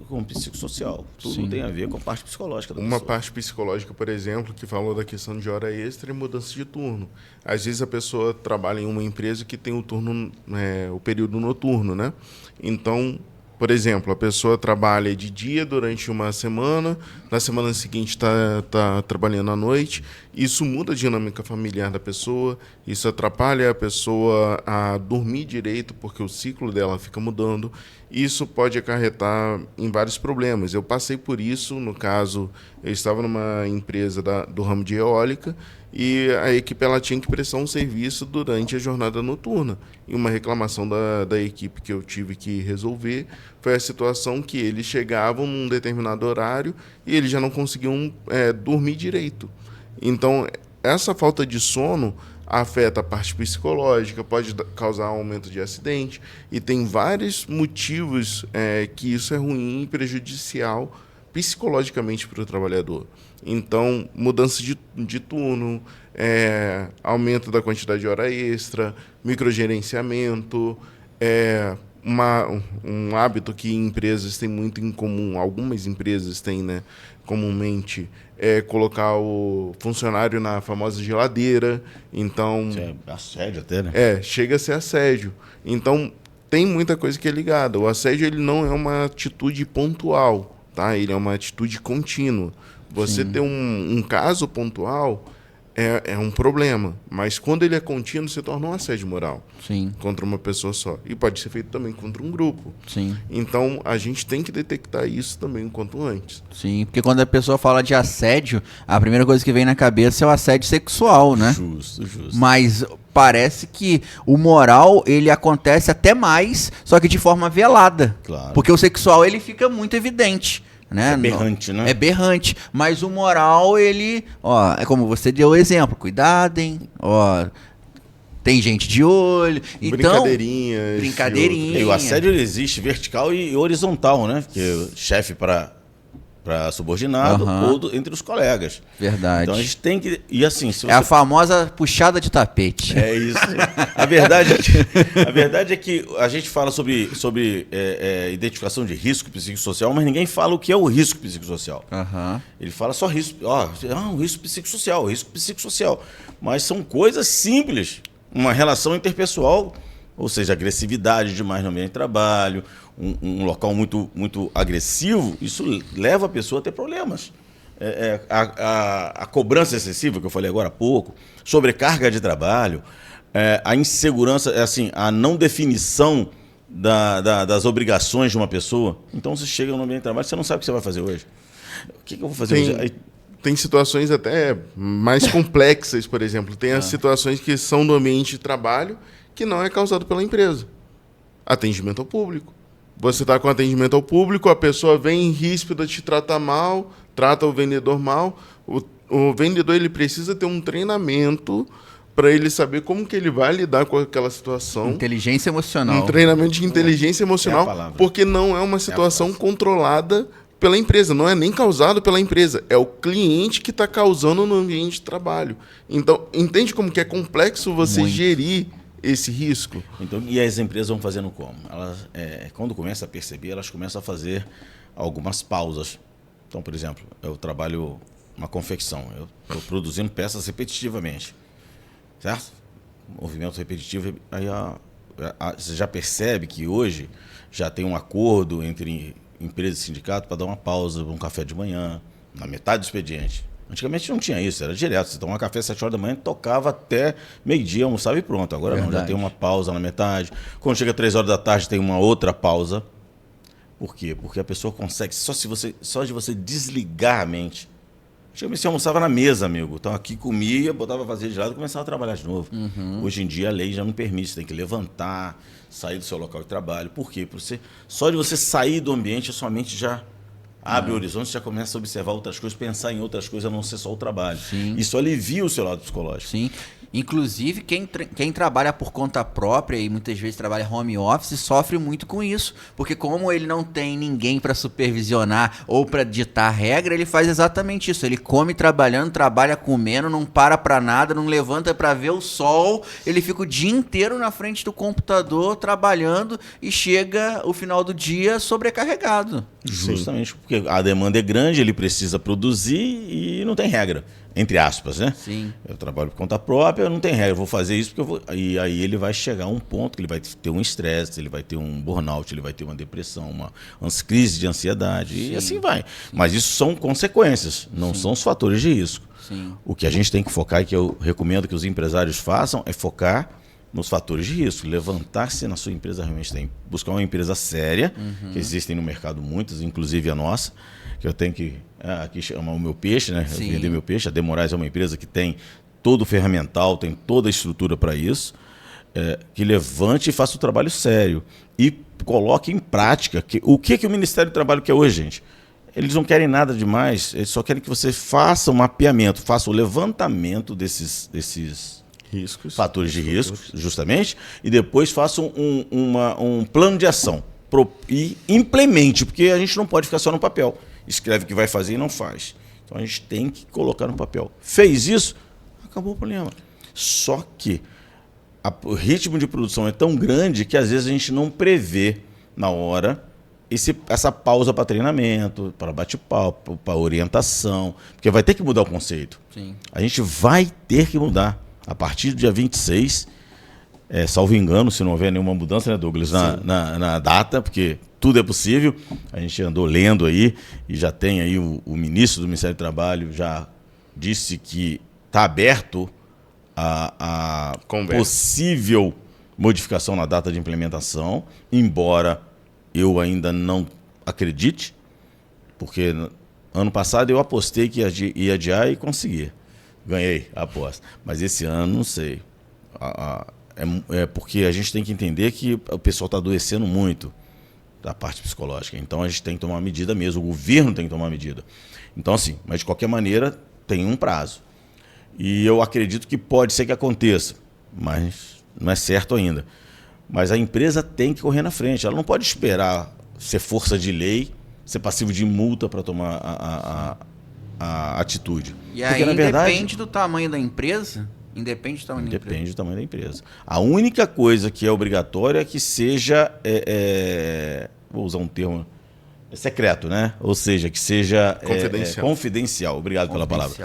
com o psicossocial. Tudo tem a ver com a parte psicológica da pessoa. Uma parte psicológica, por exemplo, que falou da questão de hora extra e mudança de turno. Às vezes a pessoa trabalha em uma empresa que tem o turno, o período noturno, né? Então, por exemplo, a pessoa trabalha de dia durante uma semana, na semana seguinte está trabalhando à noite. Isso muda a dinâmica familiar da pessoa, isso atrapalha a pessoa a dormir direito, porque o ciclo dela fica mudando. Isso pode acarretar em vários problemas. Eu passei por isso, no caso, eu estava numa empresa do ramo de eólica, e a equipe ela tinha que prestar um serviço durante a jornada noturna. E uma reclamação da equipe que eu tive que resolver foi a situação que eles chegavam num determinado horário e eles já não conseguiam dormir direito. Então, essa falta de sono afeta a parte psicológica, pode causar aumento de acidente, e tem vários motivos que isso é ruim e prejudicial psicologicamente para o trabalhador. Então, mudança de turno, aumento da quantidade de hora extra, microgerenciamento, um hábito que empresas têm muito em comum, algumas empresas têm, né, comumente, colocar o funcionário na famosa geladeira. Então, é assédio até, né? Chega a ser assédio. Então, tem muita coisa que é ligada. O assédio ele não é uma atitude pontual, tá? Ele é uma atitude contínua. Você ter um caso pontual é um problema, mas quando ele é contínuo, se torna um assédio moral. Sim. Contra uma pessoa só. E pode ser feito também contra um grupo. Sim. Então, a gente tem que detectar isso também o quanto antes. Sim, porque quando a pessoa fala de assédio, a primeira coisa que vem na cabeça é o assédio sexual, né? Justo. Mas parece que o moral, ele acontece até mais, só que de forma velada. Claro. Porque o sexual, ele fica muito evidente. Né? É berrante, né? É berrante. Mas o moral, ele... é como você deu o exemplo. Cuidadem, tem gente de olho. Então, brincadeirinha. E o assédio ele existe vertical e horizontal, né? Porque o chefe para subordinado ou entre os colegas. Verdade. Então a gente tem que... E assim, se você... É a famosa puxada de tapete. É isso. A verdade é que a gente fala sobre identificação de risco psicossocial, mas ninguém fala o que é o risco psicossocial. Ele fala só risco. O risco psicossocial. Mas são coisas simples. Uma relação interpessoal, ou seja, agressividade demais no ambiente de trabalho, um local muito, muito agressivo, isso leva a pessoa a ter problemas. a cobrança excessiva, que eu falei agora há pouco, sobrecarga de trabalho, a insegurança, assim, a não definição das obrigações de uma pessoa. Então você chega no ambiente de trabalho, você não sabe o que você vai fazer hoje. O que eu vou fazer hoje? Aí, tem situações até mais complexas, por exemplo. Tem as situações que são do ambiente de trabalho que não é causado pela empresa. Atendimento ao público. Você está com atendimento ao público, a pessoa vem ríspida, te trata mal, trata o vendedor mal. O vendedor ele precisa ter um treinamento para ele saber como que ele vai lidar com aquela situação. Inteligência emocional. Um treinamento de inteligência emocional, porque não é uma situação controlada pela empresa, não é nem causado pela empresa, é o cliente que está causando no ambiente de trabalho. Então, entende como que é complexo você gerir esse risco? Então, e as empresas vão fazendo como? Elas, quando começam a perceber, elas começam a fazer algumas pausas. Então, por exemplo, eu trabalho uma confecção, eu estou produzindo peças repetitivamente, certo? Movimento repetitivo, aí você já percebe que hoje já tem um acordo entre empresa e sindicato para dar uma pausa, um café de manhã, na metade do expediente. Antigamente não tinha isso, era direto. Você tomava café às 7 horas da manhã, tocava até meio-dia, almoçava e pronto. Agora não, já tem uma pausa na metade. Quando chega 3 horas da tarde, tem uma outra pausa. Por quê? Porque a pessoa consegue, só de você desligar a mente. Antigamente você almoçava na mesa, amigo. Então aqui comia, botava vazio de lado e começava a trabalhar de novo. Hoje em dia a lei já não permite, você tem que levantar, sair do seu local de trabalho. Por quê? Só de você sair do ambiente, a sua mente já abre horizontes, já começa a observar outras coisas, pensar em outras coisas, a não ser só o trabalho. Sim. Isso alivia o seu lado psicológico. Sim. Inclusive, quem trabalha por conta própria e muitas vezes trabalha home office sofre muito com isso. Porque como ele não tem ninguém para supervisionar ou para ditar regra, ele faz exatamente isso. Ele come trabalhando, trabalha comendo, não para nada, não levanta para ver o sol. Ele fica o dia inteiro na frente do computador trabalhando e chega o final do dia sobrecarregado. Justamente porque a demanda é grande, ele precisa produzir e não tem regra. Entre aspas, né? Sim. Eu trabalho por conta própria, não tem regra, eu vou fazer isso porque eu vou. E aí ele vai chegar a um ponto que ele vai ter um estresse, ele vai ter um burnout, ele vai ter uma depressão, uma crise de ansiedade. Sim. E assim vai. Sim. Mas isso são consequências, não são os fatores de risco. Sim. O que a gente tem que focar e que eu recomendo que os empresários façam é focar nos fatores de risco. Levantar-se na sua empresa realmente tem. Buscar uma empresa séria, que existem no mercado muitas, inclusive a nossa, que eu tenho que aqui chamar o meu peixe, né? Sim. Vender meu peixe. A Demorais é uma empresa que tem todo o ferramental, tem toda a estrutura para isso, que levante e faça o trabalho sério e coloque em prática o que o Ministério do Trabalho quer hoje, gente. Eles não querem nada demais, eles só querem que você faça um mapeamento, faça o levantamento desses riscos, fatores de risco, justamente, e depois faça um plano de ação e implemente, porque a gente não pode ficar só no papel. Escreve o que vai fazer e não faz. Então a gente tem que colocar no papel. Fez isso, acabou o problema. Só que o ritmo de produção é tão grande que às vezes a gente não prevê na hora essa pausa para treinamento, para bate-papo, para orientação, porque vai ter que mudar o conceito. Sim. A gente vai ter que mudar. A partir do dia 26, salvo engano, se não houver nenhuma mudança, né, Douglas, na data, porque tudo é possível. A gente andou lendo aí e já tem aí o ministro do Ministério do Trabalho já disse que está aberto a possível modificação na data de implementação, embora eu ainda não acredite, porque ano passado eu apostei que ia adiar e consegui. Ganhei a aposta. Mas esse ano, não sei. Porque a gente tem que entender que o pessoal está adoecendo muito da parte psicológica. Então a gente tem que tomar uma medida mesmo. O governo tem que tomar uma medida. Então, assim, mas de qualquer maneira, tem um prazo. E eu acredito que pode ser que aconteça, mas não é certo ainda. Mas a empresa tem que correr na frente. Ela não pode esperar ser força de lei, ser passivo de multa para tomar a atitude. E aí, na verdade, depende do tamanho da empresa? Independe do tamanho da empresa? Depende do tamanho da empresa. A única coisa que é obrigatória é que seja, vou usar um termo, secreto, né? Ou seja, que seja confidencial. Obrigado pela palavra.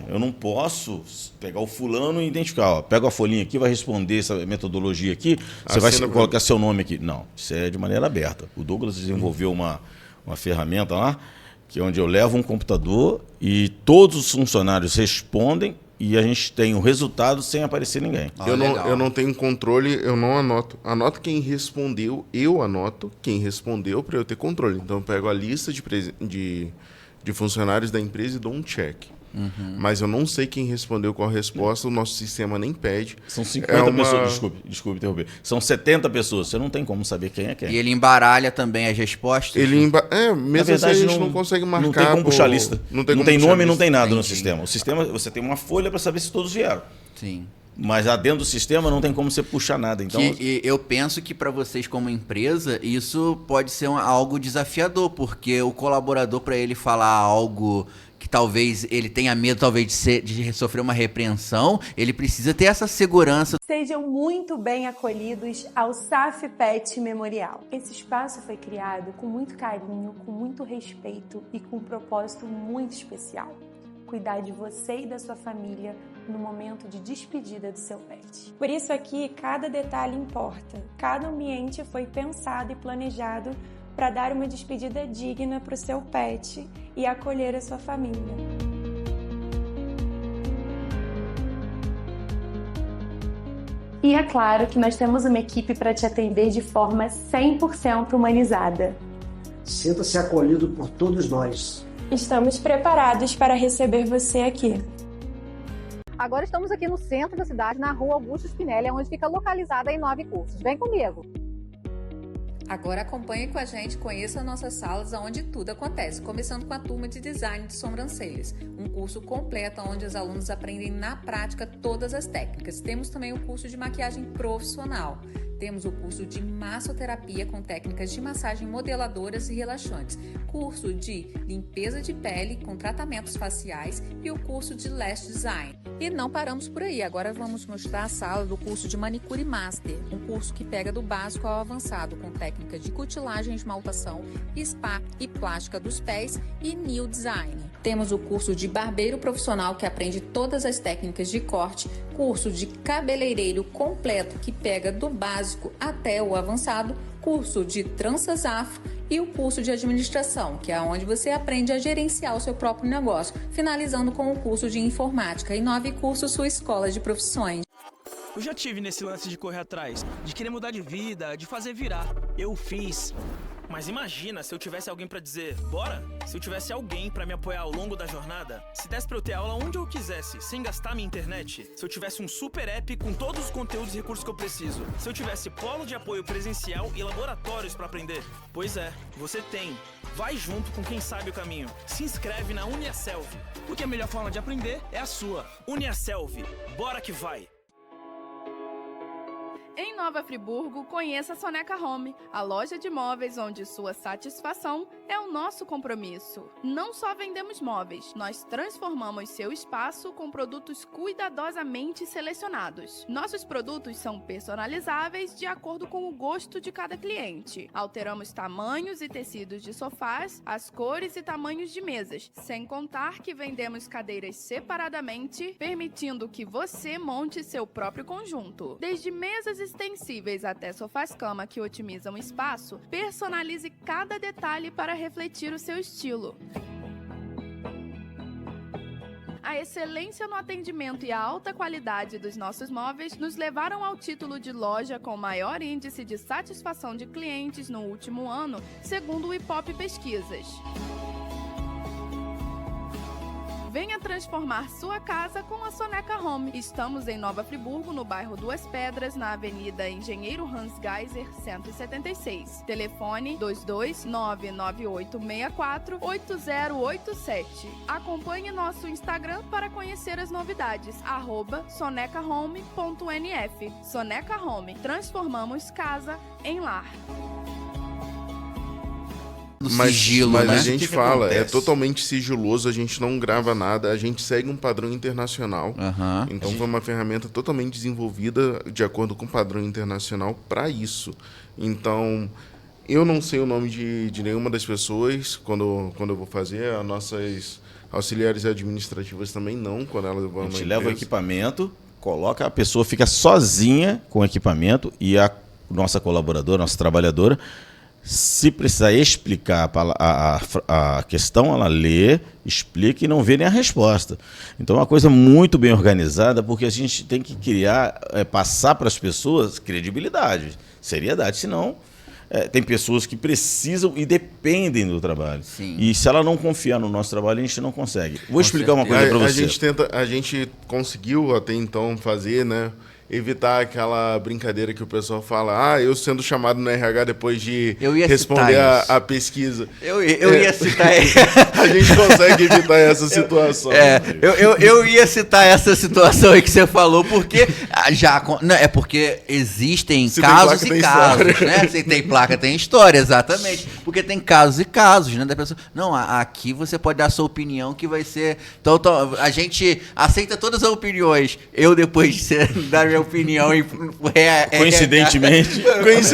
Eu não posso pegar o fulano e identificar. Pega a folhinha aqui, vai responder essa metodologia aqui, você vai colocar seu nome aqui. Não, isso é de maneira aberta. O Douglas desenvolveu uma ferramenta lá que é onde eu levo um computador e todos os funcionários respondem e a gente tem o resultado sem aparecer ninguém. Eu não tenho controle, eu não anoto. Anoto quem respondeu, eu anoto quem respondeu para eu ter controle. Então eu pego a lista de funcionários da empresa e dou um check. Mas eu não sei quem respondeu qual a resposta, o nosso sistema nem pede. São 50 pessoas, desculpe interromper. São 70 pessoas, você não tem como saber quem é quem. E ele embaralha também as respostas? Mesmo assim a gente não consegue marcar. Não tem como puxar a lista. Não tem nome, não tem nada. Entendi. No sistema. O sistema, você tem uma folha para saber se todos vieram. Sim. Mas lá dentro do sistema não tem como você puxar nada. Então, eu penso que para vocês como empresa, isso pode ser algo desafiador, porque o colaborador, para ele falar algo que talvez ele tenha medo de sofrer uma repreensão, ele precisa ter essa segurança. Sejam muito bem acolhidos ao SAF Pet Memorial. Esse espaço foi criado com muito carinho, com muito respeito e com um propósito muito especial. Cuidar de você e da sua família no momento de despedida do seu pet. Por isso aqui, cada detalhe importa. Cada ambiente foi pensado e planejado para dar uma despedida digna para o seu pet e acolher a sua família. E é claro que nós temos uma equipe para te atender de forma 100% humanizada. Sinta-se acolhido por todos nós. Estamos preparados para receber você aqui. Agora estamos aqui no centro da cidade, na rua Augusto Spinelli, onde fica localizada a Inove Cursos. Vem comigo! Agora acompanhe com a gente, conheça nossas salas onde tudo acontece, começando com a turma de Design de Sobrancelhas, um curso completo onde os alunos aprendem na prática todas as técnicas. Temos também o curso de maquiagem profissional. Temos o curso de massoterapia com técnicas de massagem modeladoras e relaxantes, curso de limpeza de pele com tratamentos faciais e o curso de lash design. E não paramos por aí, agora vamos mostrar a sala do curso de manicure master, um curso que pega do básico ao avançado com técnicas de cutilagem, esmaltação, spa e plástica dos pés e nail design. Temos o curso de barbeiro profissional que aprende todas as técnicas de corte, curso de cabeleireiro completo que pega do básico até o avançado, curso de tranças afro e o curso de administração, que é onde você aprende a gerenciar o seu próprio negócio, finalizando com o curso de informática. Inove Cursos, sua escola de profissões. Eu já tive nesse lance de correr atrás, de querer mudar de vida, de fazer virar. Eu fiz. Mas imagina se eu tivesse alguém pra dizer, bora? Se eu tivesse alguém pra me apoiar ao longo da jornada? Se desse pra eu ter aula onde eu quisesse, sem gastar minha internet? Se eu tivesse um super app com todos os conteúdos e recursos que eu preciso? Se eu tivesse polo de apoio presencial e laboratórios pra aprender? Pois é, você tem. Vai junto com quem sabe o caminho. Se inscreve na UniaSelv, porque a melhor forma de aprender é a sua. UniaSelv, bora que vai! Em Nova Friburgo, conheça a Soneca Home, a loja de móveis onde sua satisfação é o nosso compromisso. Não só vendemos móveis, nós transformamos seu espaço com produtos cuidadosamente selecionados. Nossos produtos são personalizáveis de acordo com o gosto de cada cliente. Alteramos tamanhos e tecidos de sofás, as cores e tamanhos de mesas, sem contar que vendemos cadeiras separadamente, permitindo que você monte seu próprio conjunto. Desde mesas extensíveis até sofás-cama que otimizam espaço, personalize cada detalhe para refletir o seu estilo. A excelência no atendimento e a alta qualidade dos nossos móveis nos levaram ao título de loja com maior índice de satisfação de clientes no último ano, segundo o Ipope Pesquisas. Venha transformar sua casa com a Soneca Home. Estamos em Nova Friburgo, no bairro Duas Pedras, na Avenida Engenheiro Hans Geiser, 176. Telefone 22998648087. Acompanhe nosso Instagram para conhecer as novidades, @sonecahome.nf. Soneca Home. Transformamos casa em lar. Mas Sigilo, né? A né? gente fala, é totalmente sigiloso, a gente não grava nada, a gente segue um padrão internacional. Então foi uma ferramenta totalmente desenvolvida de acordo com o padrão internacional para isso. Então, eu não sei o nome de nenhuma das pessoas quando eu vou fazer, as nossas auxiliares administrativas também não, quando elas vão. A gente leva o equipamento, coloca, a pessoa fica sozinha com o equipamento e a nossa colaboradora, nossa trabalhadora, Se precisar explicar a questão, ela lê, explica e não vê nem a resposta. Então é uma coisa muito bem organizada, porque a gente tem que passar para as pessoas credibilidade, seriedade, senão tem pessoas que precisam e dependem do trabalho. Sim. E se ela não confiar no nosso trabalho, a gente não consegue. Vou explicar uma coisa para você. A gente conseguiu até então fazer, né? Evitar aquela brincadeira que o pessoal fala, eu sendo chamado no RH depois de responder a pesquisa. Eu ia citar a gente consegue evitar essa situação. Eu ia citar essa situação aí que você falou, porque é porque existem casos e casos, né? Se tem placa, tem história, exatamente. Porque tem casos e casos, né? Da pessoa, não, aqui você pode dar a sua opinião que vai ser... Então, a gente aceita todas as opiniões. Eu, depois de dar minha opinião e coincidentemente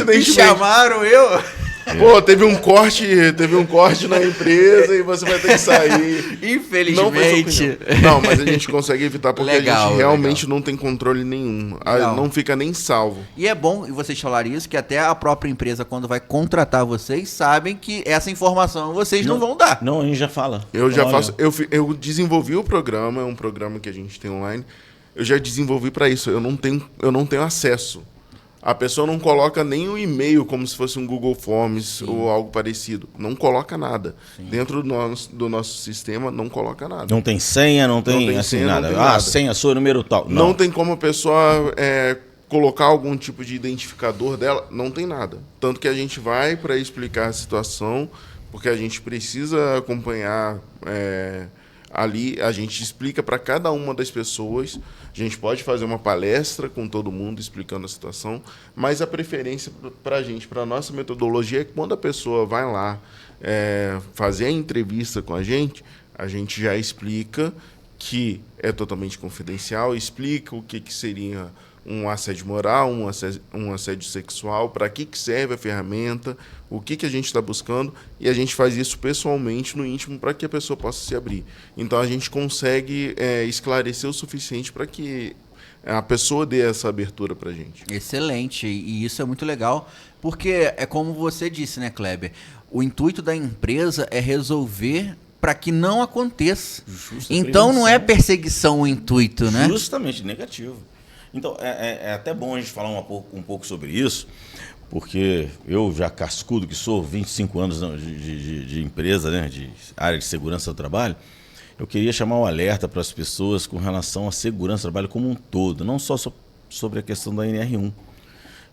me chamaram Pô, teve um corte na empresa e você vai ter que sair. Infelizmente. Não, mas a gente consegue evitar porque a gente realmente não tem controle nenhum. Não fica nem salvo. E é bom, e vocês falaram isso, que até a própria empresa, quando vai contratar vocês, sabem que essa informação vocês não vão dar. Não, a gente já fala. Eu desenvolvi o programa, é um programa que a gente tem online. Eu já desenvolvi para isso, eu não tenho acesso. A pessoa não coloca nem o e-mail como se fosse um Google Forms ou algo parecido. Não coloca nada. Dentro do nosso sistema, não coloca nada. Não tem senha, não tem senha, nada. Nada. Senha sua, número tal. Não tem como a pessoa colocar algum tipo de identificador dela. Não tem nada. Tanto que a gente vai para explicar a situação, porque a gente precisa acompanhar... Ali a gente explica para cada uma das pessoas, a gente pode fazer uma palestra com todo mundo explicando a situação, mas a preferência para a gente, para a nossa metodologia, é que quando a pessoa vai lá fazer a entrevista com a gente já explica que é totalmente confidencial, explica o que seria um assédio moral, um assédio sexual, para que serve a ferramenta, o que a gente está buscando, e a gente faz isso pessoalmente no íntimo para que a pessoa possa se abrir. Então a gente consegue esclarecer o suficiente para que a pessoa dê essa abertura para a gente. Excelente, e isso é muito legal, porque é como você disse, né, Kleber? O intuito da empresa é resolver para que não aconteça. Então não é perseguição o intuito, né? Justamente, negativo. Então, é até bom a gente falar um pouco sobre isso, porque eu, já cascudo que sou, 25 anos de empresa, né, de área de segurança do trabalho, eu queria chamar um alerta para as pessoas com relação à segurança do trabalho como um todo, não só sobre a questão da NR1.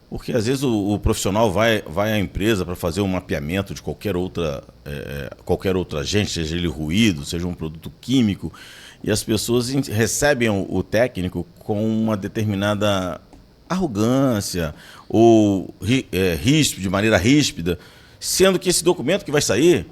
Porque, às vezes, o profissional vai à empresa para fazer um mapeamento de qualquer outro agente, seja ele ruído, seja um produto químico, e as pessoas recebem o técnico com uma determinada arrogância ou de maneira ríspida, sendo que esse documento que vai sair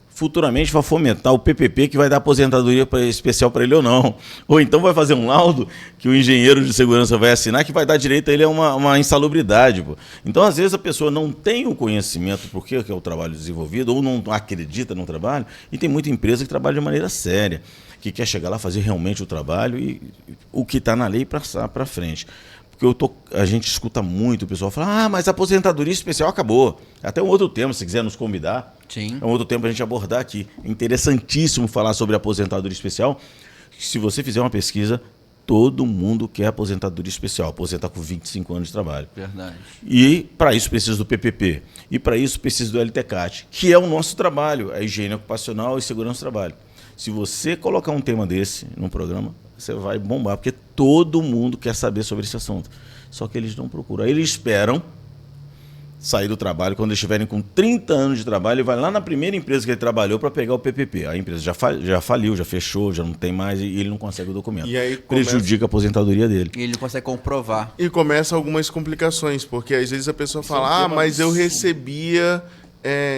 futuramente vai fomentar o PPP que vai dar aposentadoria especial para ele ou não. Ou então vai fazer um laudo que o engenheiro de segurança vai assinar que vai dar direito a ele a uma insalubridade. Pô. Então, às vezes, a pessoa não tem o conhecimento por que é o trabalho desenvolvido ou não acredita no trabalho, e tem muita empresa que trabalha de maneira séria, que quer chegar lá, fazer realmente o trabalho e o que está na lei passar para frente. Porque a gente escuta muito o pessoal falar, mas a aposentadoria especial acabou. Até um outro tema, se quiser nos convidar. Sim. É um outro tema para a gente abordar aqui. É interessantíssimo falar sobre a aposentadoria especial. Se você fizer uma pesquisa, todo mundo quer aposentadoria especial, aposentar com 25 anos de trabalho. Verdade. E para isso precisa do PPP. E para isso precisa do LTCAT, que é o nosso trabalho, a higiene ocupacional e segurança do trabalho. Se você colocar um tema desse num programa, você vai bombar, porque todo mundo quer saber sobre esse assunto. Só que eles não procuram. Aí eles esperam sair do trabalho, quando eles estiverem com 30 anos de trabalho, ele vai lá na primeira empresa que ele trabalhou para pegar o PPP. A empresa já faliu, já fechou, já não tem mais, e ele não consegue o documento. E aí prejudica a aposentadoria dele. E ele não consegue comprovar. E começa algumas complicações, porque às vezes a pessoa fala, mas eu recebia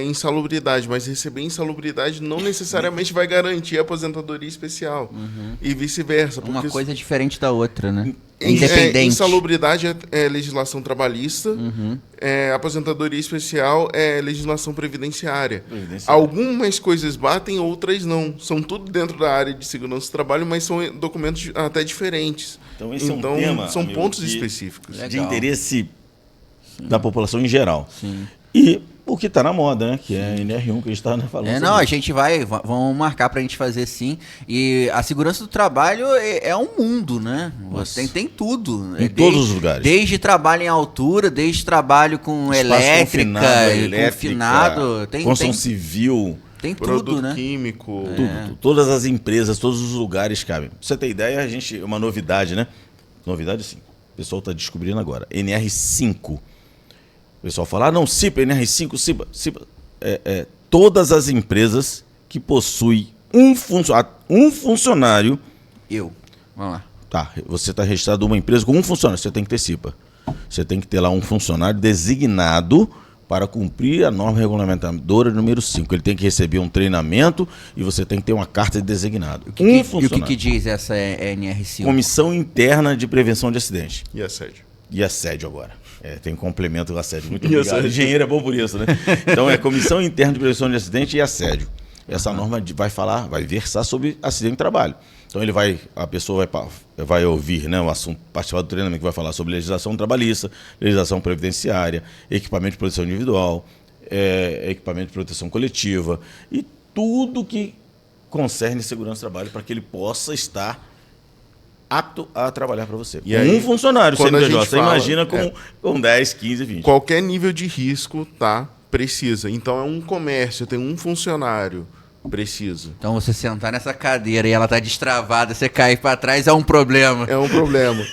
insalubridade, mas receber insalubridade não necessariamente vai garantir a aposentadoria especial. E vice-versa. Uma coisa é diferente da outra, né? Independente. Insalubridade é legislação trabalhista, aposentadoria especial é legislação previdenciária. Algumas coisas batem, outras não. São tudo dentro da área de segurança do trabalho, mas são documentos até diferentes. Então, esse é um tema, são pontos específicos. De interesse da população em geral. Sim. E o que está na moda, né? Que é a NR1 que a gente está falando. Não, a gente vamos marcar pra gente fazer sim. E a segurança do trabalho é um mundo, né? Você tem tudo. Em todos os lugares. Desde trabalho em altura, desde trabalho com elétrica, confinado, construção civil. Tem produto tudo, né? químico. Tudo. Todas as empresas, todos os lugares cabem. Pra você ter ideia, uma novidade, né? Novidade sim. O pessoal está descobrindo agora. NR5. O pessoal fala, não, CIPA, NR5, CIPA. Todas as empresas que possuem um funcionário... Vamos lá. Tá, você está registrado uma empresa com um funcionário, você tem que ter CIPA. Você tem que ter lá um funcionário designado para cumprir a norma regulamentadora número 5. Ele tem que receber um treinamento e você tem que ter uma carta de designado. E o que diz essa NR5? Comissão Interna de Prevenção de Acidente. E assédio. E assédio agora. Tem um complemento do assédio. Muito obrigado. Engenheiro é bom por isso, né? Então é Comissão Interna de Prevenção de Acidente e Assédio. Essa norma vai versar sobre acidente de trabalho. Então a pessoa vai ouvir, né, o assunto, participar do treinamento que vai falar sobre legislação trabalhista, legislação previdenciária, equipamento de proteção individual, equipamento de proteção coletiva e tudo que concerne segurança do trabalho para que ele possa estar apto a trabalhar para você. E aí, um funcionário, CNPJ, você imagina com 10, 15, 20. Qualquer nível de risco, precisa. Então é um comércio, tem um funcionário, precisa. Então você sentar nessa cadeira e ela tá destravada, você cair para trás é um problema. É um problema.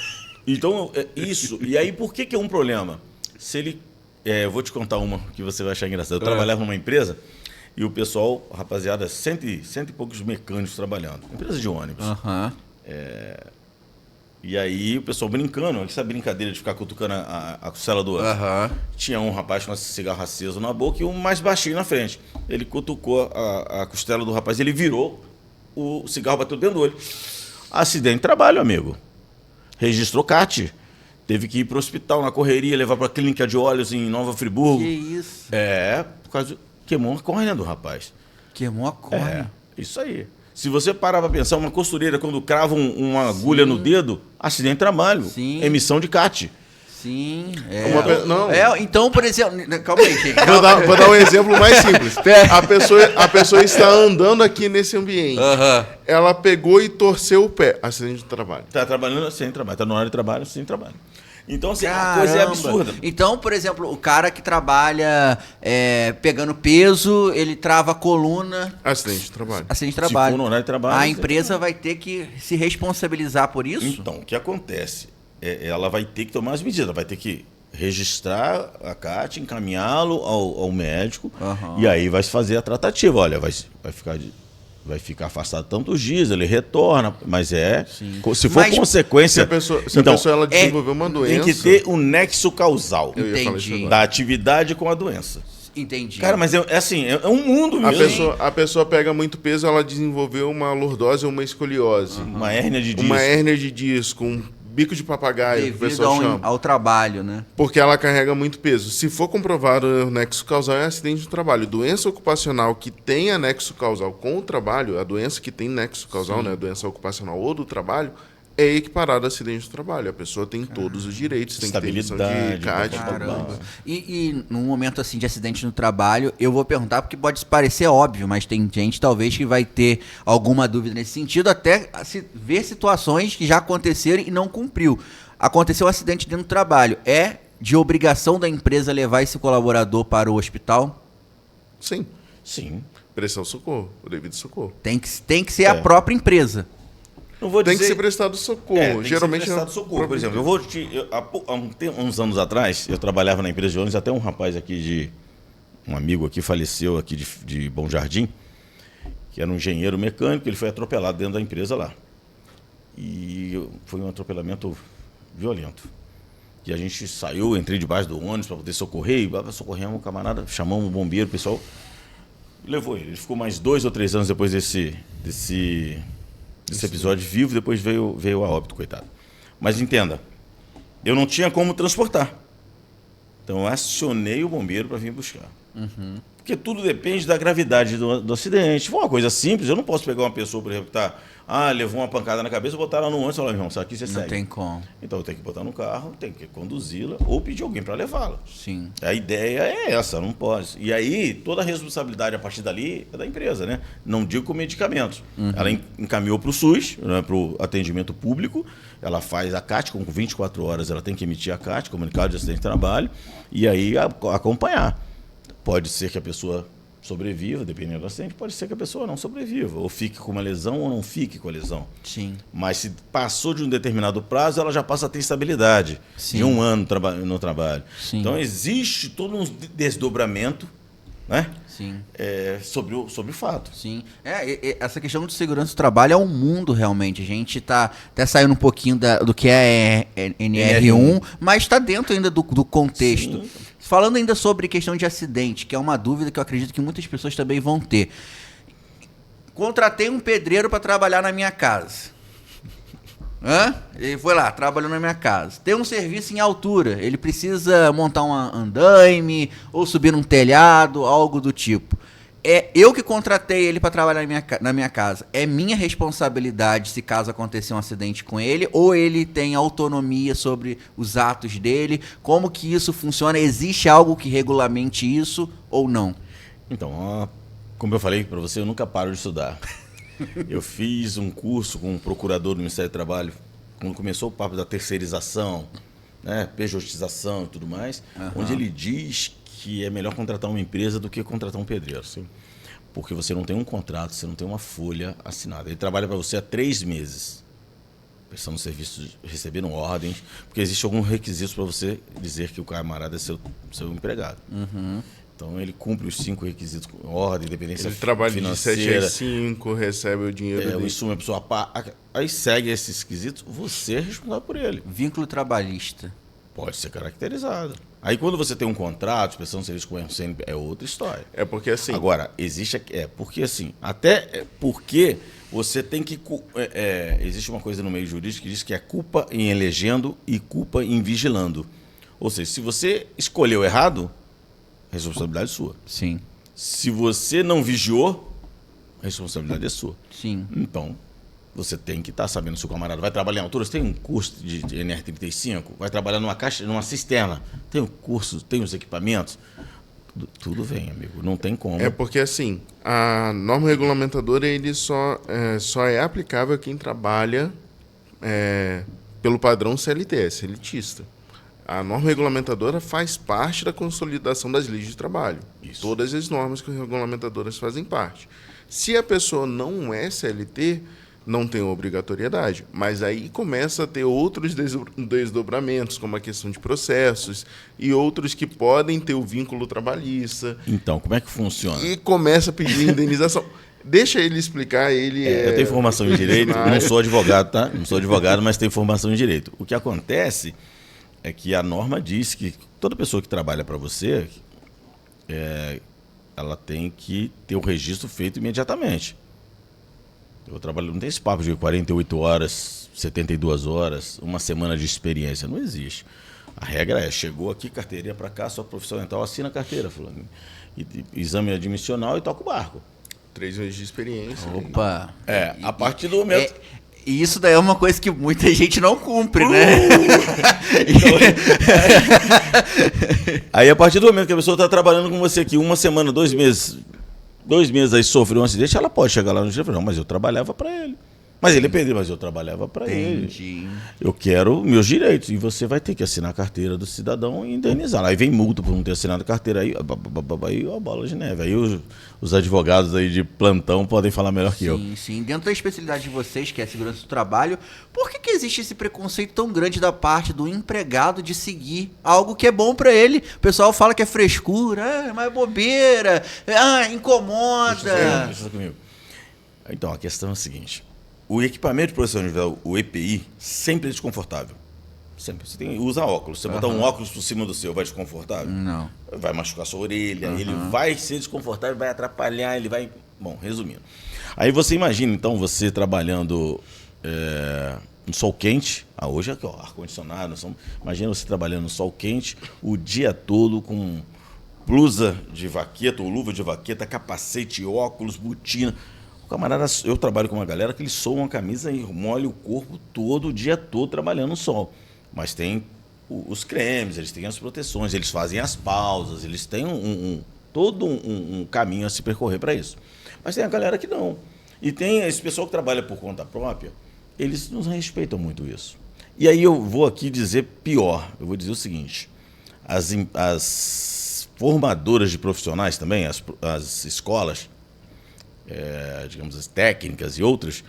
Então, isso. E aí, por que é um problema? Se ele... eu vou te contar uma que você vai achar engraçada. Eu trabalhava numa empresa e o pessoal, rapaziada, cento e poucos mecânicos trabalhando. Empresa de ônibus. E aí o pessoal brincando, essa brincadeira de ficar cutucando a costela do outro. Tinha um rapaz com esse cigarro aceso na boca e um mais baixinho na frente. Ele cutucou a costela do rapaz, ele virou, o cigarro bateu dentro do olho. Acidente de trabalho, amigo. Registrou CAT. Teve que ir para o hospital na correria, levar para a clínica de olhos em Nova Friburgo. Que isso? Por causa queimou a córnea do rapaz. Queimou a córnea? Isso aí. Se você parar para pensar, uma costureira, quando crava uma agulha no dedo, acidente de trabalho, emissão de CAT. Sim. Então, por exemplo... Calma aí, gente. Vou dar um exemplo mais simples. A pessoa está andando aqui nesse ambiente. Ela pegou e torceu o pé. Acidente de trabalho. Está trabalhando sem trabalho. Está no horário de trabalho sem trabalho. Então, assim, a coisa é absurda. Então, por exemplo, o cara que trabalha pegando peso, ele trava a coluna... Acidente de trabalho. Acidente de trabalho. Se for no horário de trabalho... A empresa vai ter que se responsabilizar por isso? Então, o que acontece? Ela vai ter que tomar as medidas. Ela vai ter que registrar a CAT, encaminhá-lo ao médico e aí vai se fazer a tratativa. Olha, vai ficar afastado tantos dias, ele retorna, mas se for consequência... Se a pessoa ela desenvolveu uma doença... Tem que ter um nexo causal da atividade com a doença. Entendi. Cara, mas é um mundo mesmo. A pessoa pega muito peso, ela desenvolveu uma lordose ou uma escoliose. Uma hérnia de disco. Uma hérnia de disco, um bico de papagaio, que o pessoal chama. Ao trabalho, né? Porque ela carrega muito peso. Se for comprovado o nexo causal, é acidente de trabalho. Doença ocupacional que tem nexo causal com o trabalho, a doença que tem nexo causal, né, a doença ocupacional ou do trabalho, é equiparada a acidente de trabalho. A pessoa tem todos os direitos, tem que ter emissão de CAT. E num momento assim de acidente no trabalho, eu vou perguntar porque pode parecer óbvio, mas tem gente talvez que vai ter alguma dúvida nesse sentido, até ver situações que já aconteceram e não cumpriu. Aconteceu um acidente dentro do trabalho. É de obrigação da empresa levar esse colaborador para o hospital? Sim. Prestação socorro, o devido socorro. Tem que ser a própria empresa. Tem que ser prestado socorro. Geralmente prestado socorro. Por exemplo, há uns anos atrás, eu trabalhava na empresa de ônibus, até um rapaz aqui um amigo aqui faleceu aqui de Bom Jardim, que era um engenheiro mecânico, ele foi atropelado dentro da empresa lá. E foi um atropelamento violento. E a gente saiu, entrei debaixo do ônibus para poder socorrer, e socorremos o camarada, chamamos o bombeiro, o pessoal levou ele. Ele ficou mais 2 ou 3 anos depois desse episódio vivo, depois veio a óbito, coitado. Mas entenda, eu não tinha como transportar. Então eu acionei o bombeiro para vir buscar. Porque tudo depende da gravidade do acidente. Se for uma coisa simples, eu não posso pegar uma pessoa, por exemplo, que levou uma pancada na cabeça, botar ela no ônibus e falar, irmão, isso aqui você segue. Não tem como. Então eu tenho que botar no carro, tenho que conduzi-la ou pedir alguém para levá-la. Sim. A ideia é essa, não pode. E aí, toda a responsabilidade a partir dali é da empresa, né? Não digo com medicamentos. Ela encaminhou para o SUS, né, para o atendimento público, ela faz a CAT, com 24 horas ela tem que emitir a CAT, comunicado de acidente de trabalho, e aí acompanhar. Pode ser que a pessoa sobreviva, dependendo do acidente, pode ser que a pessoa não sobreviva, ou fique com uma lesão ou não fique com a lesão. Sim. Mas se passou de um determinado prazo, ela já passa a ter estabilidade. Sim. De 1 ano no trabalho. Sim. Então existe todo um desdobramento, né? Sim. Sobre o fato. Sim. Essa questão de segurança do trabalho é um mundo, realmente. A gente está até saindo um pouquinho do que é NR1, mas está dentro ainda do contexto. Sim. Falando ainda sobre questão de acidente, que é uma dúvida que eu acredito que muitas pessoas também vão ter. Contratei um pedreiro para trabalhar na minha casa. Ele foi lá, trabalhou na minha casa. Tem um serviço em altura, ele precisa montar um andaime ou subir num telhado, algo do tipo. Eu que contratei ele para trabalhar na minha casa. É minha responsabilidade se caso acontecer um acidente com ele, ou ele tem autonomia sobre os atos dele? Como que isso funciona? Existe algo que regulamente isso ou não? Então, como eu falei para você, eu nunca paro de estudar. Eu fiz um curso com um procurador do Ministério do Trabalho, quando começou o papo da terceirização, né, pejotização e tudo mais, onde ele diz que é melhor contratar uma empresa do que contratar um pedreiro. Sim. Porque você não tem um contrato, você não tem uma folha assinada. Ele trabalha para você há 3 meses, prestando serviço, recebendo ordens, porque existe algum requisito para você dizer que o camarada é seu empregado. Então ele cumpre os 5 requisitos, ordem, independência financeira. Ele trabalha de 7 às 5, recebe o dinheiro dele. Isso uma pessoa aí segue esses requisitos, você é responsável por ele. Vínculo trabalhista. Pode ser caracterizado. Aí quando você tem um contrato, prestação de serviço com o CNPJ, é outra história. É porque assim... Agora, porque você tem que... existe uma coisa no meio jurídico que diz que é culpa em elegendo e culpa em vigilando. Ou seja, se você escolheu errado, responsabilidade é sua. Sim. Se você não vigiou, a responsabilidade é sua. Sim. Então, você tem que estar sabendo se o camarada vai trabalhar em altura. Você tem um curso de NR35, vai trabalhar numa caixa, numa cisterna. Tem o curso, tem os equipamentos. Tudo vem, amigo. Não tem como. É porque, assim, a norma regulamentadora ele só é aplicável a quem trabalha pelo padrão CLT, elitista. A norma regulamentadora faz parte da consolidação das leis de trabalho. Isso. Todas as normas regulamentadoras fazem parte. Se a pessoa não é CLT, não tem obrigatoriedade, mas aí começa a ter outros desdobramentos, como a questão de processos e outros que podem ter o vínculo trabalhista. Então, como é que funciona? E começa a pedir indenização. Deixa ele explicar, eu tenho formação em direito, não sou advogado, tá? Não sou advogado, mas tenho formação em direito. O que acontece é que a norma diz que toda pessoa que trabalha para você, ela tem que ter o registro feito imediatamente. Eu trabalho, não tem esse papo de 48 horas, 72 horas, uma semana de experiência. Não existe. A regra é, chegou aqui, carteirinha para cá, sua profissão tal, assina a carteira, fulano. Exame admissional e toca o barco. 3 meses de experiência. Opa! A partir do momento... E isso daí é uma coisa que muita gente não cumpre, né? Aí, a partir do momento que a pessoa está trabalhando com você aqui, 1 semana, 2 meses... 2 meses aí sofreu um acidente, ela pode chegar lá no dia e falar, não, mas eu trabalhava para ele. Mas ele perdeu, mas eu trabalhava para ele. Eu quero meus direitos. E você vai ter que assinar a carteira do cidadão e indenizar. Aí vem multa por não ter assinado a carteira, aí a bola de neve. Aí os advogados aí de plantão podem falar melhor que eu. Sim. Dentro da especialidade de vocês, que é a segurança do trabalho, por que existe esse preconceito tão grande da parte do empregado de seguir algo que é bom para ele? O pessoal fala que é frescura, mas é bobeira, incomoda. Deixa comigo. Então, a questão é a seguinte. O equipamento de proteção individual, o EPI, sempre é desconfortável. Sempre. Você usa óculos. Você botar um óculos por cima do seu, vai desconfortável? Não. Vai machucar sua orelha, ele vai ser desconfortável, vai atrapalhar, ele vai... Bom, resumindo. Aí você imagina, então, você trabalhando no sol quente. Hoje é ar-condicionado. Imagina você trabalhando no sol quente o dia todo com blusa de vaqueta ou luva de vaqueta, capacete, óculos, botina. O camarada, eu trabalho com uma galera que eles soam a camisa e molham o corpo todo, o dia todo trabalhando no sol. Mas tem os cremes, eles têm as proteções, eles fazem as pausas, eles têm todo um caminho a se percorrer para isso. Mas tem a galera que não. E tem esse pessoal que trabalha por conta própria, eles não respeitam muito isso. E aí eu vou aqui dizer pior, eu vou dizer o seguinte, as formadoras de profissionais também, as escolas, digamos, as técnicas e outras,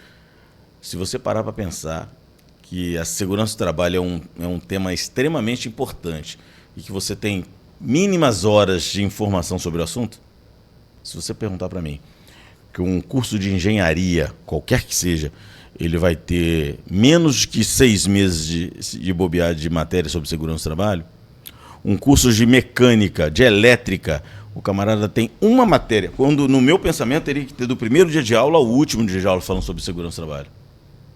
se você parar para pensar que a segurança do trabalho é um tema extremamente importante e que você tem mínimas horas de informação sobre o assunto, se você perguntar para mim que um curso de engenharia, qualquer que seja, ele vai ter menos que 6 meses de bobear de matéria sobre segurança do trabalho, um curso de mecânica, de elétrica, o camarada tem uma matéria, quando no meu pensamento teria que ter do primeiro dia de aula ao último dia de aula falando sobre segurança do trabalho.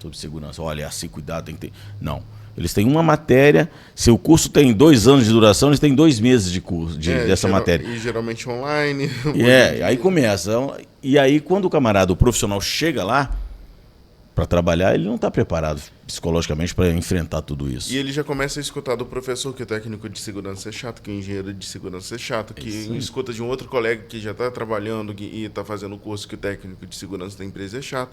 Sobre segurança, olha, assim, cuidado, tem que ter... Não, eles têm uma matéria, se o curso tem 2 anos de duração, eles têm 2 meses de curso dessa matéria. E geralmente online. Aí começa. E aí quando o profissional chega lá para trabalhar, ele não está preparado psicologicamente para enfrentar tudo isso. E ele já começa a escutar do professor que o técnico de segurança é chato, que o engenheiro de segurança é chato, que escuta de um outro colega que já está trabalhando e está fazendo o curso que o técnico de segurança da empresa é chato.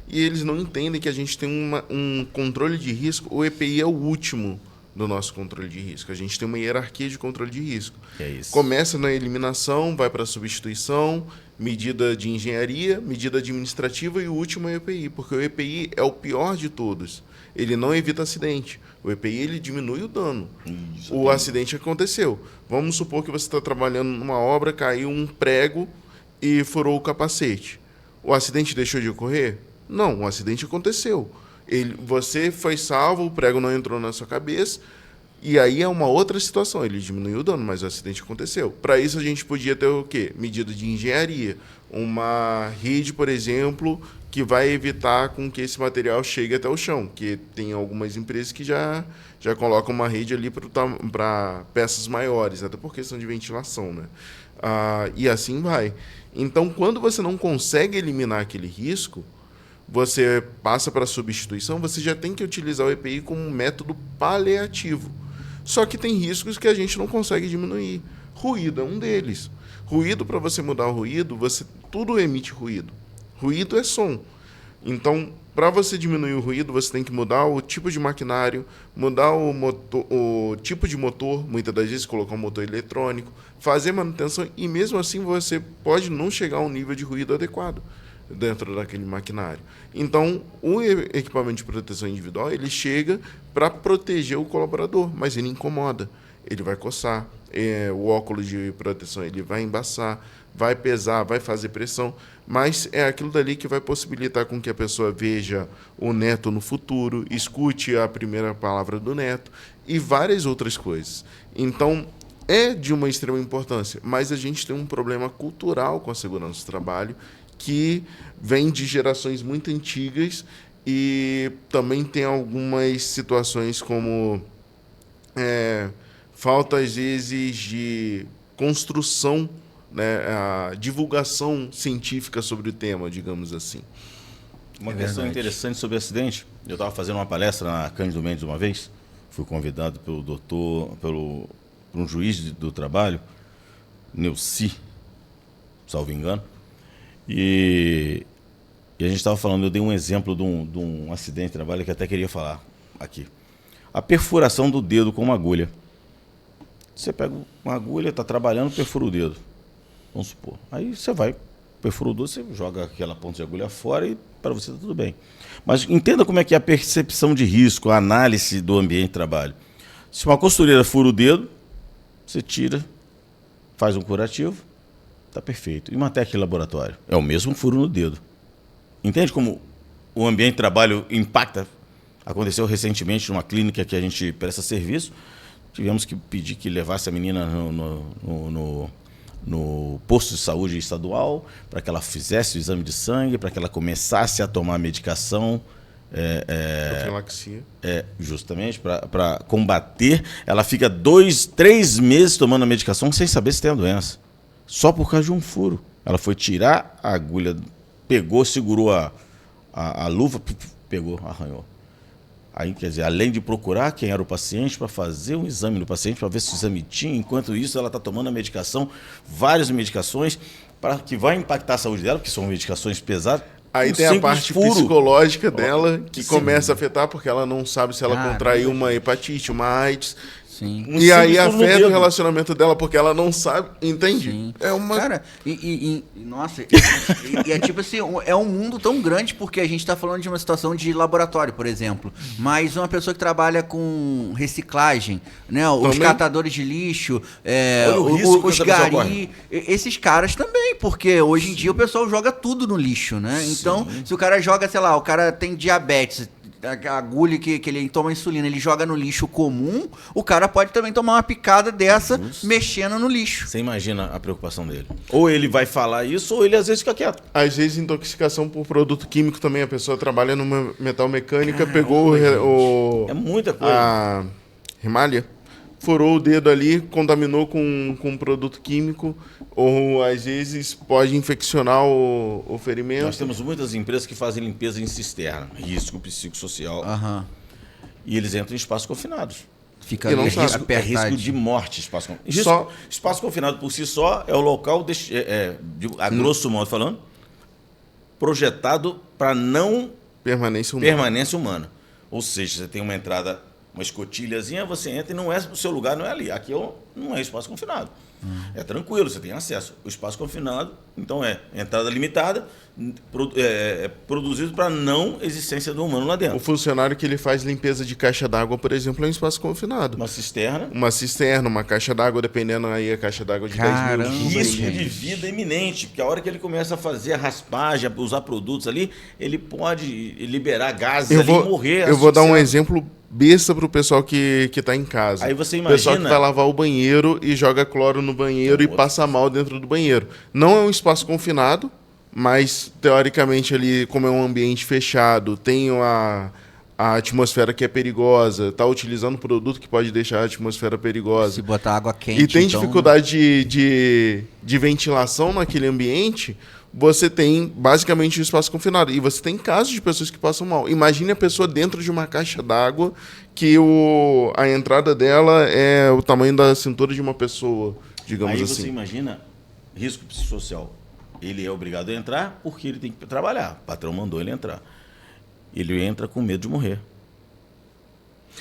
E eles não entendem que a gente tem um controle de risco. O EPI é o último do nosso controle de risco. A gente tem uma hierarquia de controle de risco. É isso. Começa na eliminação, vai para a substituição, medida de engenharia, medida administrativa e o último é o EPI, porque o EPI é o pior de todos. Ele não evita acidente. O EPI ele diminui o dano. O acidente aconteceu. Vamos supor que você está trabalhando numa obra, caiu um prego e furou o capacete. O acidente deixou de ocorrer? Não, o acidente aconteceu. Você foi salvo, o prego não entrou na sua cabeça, e aí é uma outra situação. Ele diminuiu o dano, mas o acidente aconteceu. Para isso, a gente podia ter o quê? Medida de engenharia. Uma rede, por exemplo, que vai evitar com que esse material chegue até o chão, que tem algumas empresas que já colocam uma rede ali para peças maiores, até por questão de ventilação, né? E assim vai. Então, quando você não consegue eliminar aquele risco, você passa para a substituição, você já tem que utilizar o EPI como um método paliativo. Só que tem riscos que a gente não consegue diminuir. Ruído é um deles. Ruído, para você mudar o ruído, tudo emite ruído. Ruído é som. Então, para você diminuir o ruído, você tem que mudar o tipo de maquinário, mudar o tipo de motor, muitas das vezes colocar um motor eletrônico, fazer manutenção, e mesmo assim você pode não chegar a um nível de ruído adequado dentro daquele maquinário. Então, o equipamento de proteção individual, ele chega para proteger o colaborador, mas ele incomoda, ele vai coçar, o óculos de proteção ele vai embaçar, vai pesar, vai fazer pressão, mas é aquilo dali que vai possibilitar com que a pessoa veja o neto no futuro, escute a primeira palavra do neto e várias outras coisas. Então, é de uma extrema importância, mas a gente tem um problema cultural com a segurança do trabalho, que vem de gerações muito antigas e também tem algumas situações como falta, às vezes, de construção, né, a divulgação científica sobre o tema, digamos assim. Uma questão interessante sobre acidente. Eu estava fazendo uma palestra na Cândido Mendes uma vez, fui convidado por um juiz do trabalho, Neuci, salvo engano, e a gente estava falando, eu dei um exemplo de um acidente de trabalho que até queria falar aqui. A perfuração do dedo com uma agulha. Você pega uma agulha, está trabalhando, perfura o dedo. Vamos supor. Aí você vai, perfura o dedo, você joga aquela ponta de agulha fora e para você está tudo bem. Mas entenda como é que é a percepção de risco, a análise do ambiente de trabalho. Se uma costureira fura o dedo, você tira, faz um curativo, está perfeito. E uma técnica de laboratório? É o mesmo furo no dedo. Entende como o ambiente de trabalho impacta? Aconteceu recentemente numa clínica que a gente presta serviço. Tivemos que pedir que levasse a menina no posto de saúde estadual para que ela fizesse o exame de sangue, para que ela começasse a tomar medicação. profilaxia. Justamente para combater, ela fica 2-3 meses tomando a medicação sem saber se tem a doença. Só por causa de um furo. Ela foi tirar a agulha, pegou, segurou a luva, pegou, arranhou. Aí, quer dizer, além de procurar quem era o paciente para fazer um exame no paciente, para ver se o exame tinha, enquanto isso ela está tomando a medicação, várias medicações, que vai impactar a saúde dela, porque são medicações pesadas. Aí tem a parte psicológica dela, que começa a afetar, porque ela não sabe se ela contraiu uma hepatite, uma AIDS. Sim. E aí afeta o relacionamento dela, porque ela não sabe, entende? Sim. É uma... Cara, nossa, é tipo assim, é um mundo tão grande, porque a gente tá falando de uma situação de laboratório, por exemplo, mas uma pessoa que trabalha com reciclagem, né, os catadores de lixo, os gari, esses caras também, porque hoje em dia o pessoal joga tudo no lixo, né? Então, se o cara joga, sei lá, o cara tem diabetes, a agulha que ele toma insulina, ele joga no lixo comum, o cara pode também tomar uma picada dessa mexendo no lixo. Você imagina a preocupação dele. Ou ele vai falar isso, ou ele às vezes fica quieto. Às vezes intoxicação por produto químico também, a pessoa trabalha numa metal mecânica, pegou é muita coisa. A remalha, furou o dedo ali, contaminou com produto químico, ou às vezes pode infeccionar o ferimento. Nós temos muitas empresas que fazem limpeza em cisterna, risco psicossocial, e eles entram em espaços confinados. Fica risco de morte, espaço confinado. Espaço confinado por si só é o local, a grosso modo falando, projetado para não permanência humana. Ou seja, você tem uma entrada, uma escotilhazinha, você entra e não é o seu lugar, não é ali. Aqui não é espaço confinado. É tranquilo, você tem acesso. O espaço confinado, então entrada limitada, produzido para não existência do humano lá dentro. O funcionário que ele faz limpeza de caixa d'água, por exemplo, é um espaço confinado. Uma cisterna, uma caixa d'água, dependendo aí a caixa d'água de 10 mil. Risco de vida iminente, porque a hora que ele começa a fazer a raspagem, a usar produtos ali, ele pode liberar gases e morrer. Eu vou dar um exemplo besta pro pessoal que tá em casa. Aí você imagina... O pessoal que vai lavar o banheiro e joga cloro no banheiro e passa mal dentro do banheiro. Não é um espaço confinado, mas teoricamente ali, como é um ambiente fechado, tem a atmosfera que é perigosa, tá utilizando produto que pode deixar a atmosfera perigosa. Se botar água quente, e tem dificuldade de ventilação naquele ambiente, você tem basicamente um espaço confinado. E você tem casos de pessoas que passam mal. Imagine a pessoa dentro de uma caixa d'água que a entrada dela é o tamanho da cintura de uma pessoa, digamos assim. Aí você imagina risco psicossocial. Ele é obrigado a entrar porque ele tem que trabalhar. O patrão mandou ele entrar. Ele entra com medo de morrer.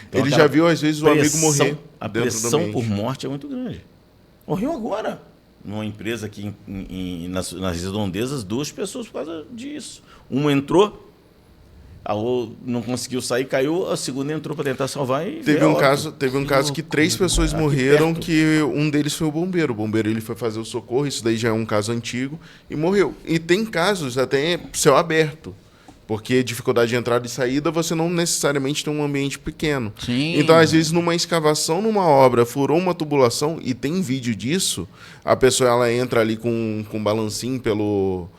Então, ele já viu, às vezes, o amigo morrer. A pressão por morte é muito grande. Morreu agora. Numa empresa aqui nas redondezas, 2 pessoas por causa disso. Uma entrou, a outra não conseguiu sair, caiu, a segunda entrou para tentar salvar e teve um caso que 3 pessoas morreram, que um deles foi o bombeiro. O bombeiro ele foi fazer o socorro, isso daí já é um caso antigo, e morreu. E tem casos até céu aberto. Porque dificuldade de entrada e saída, você não necessariamente tem um ambiente pequeno. Sim. Então, às vezes, numa escavação, numa obra, furou uma tubulação, e tem vídeo disso, a pessoa ela entra ali com um balancinho pelo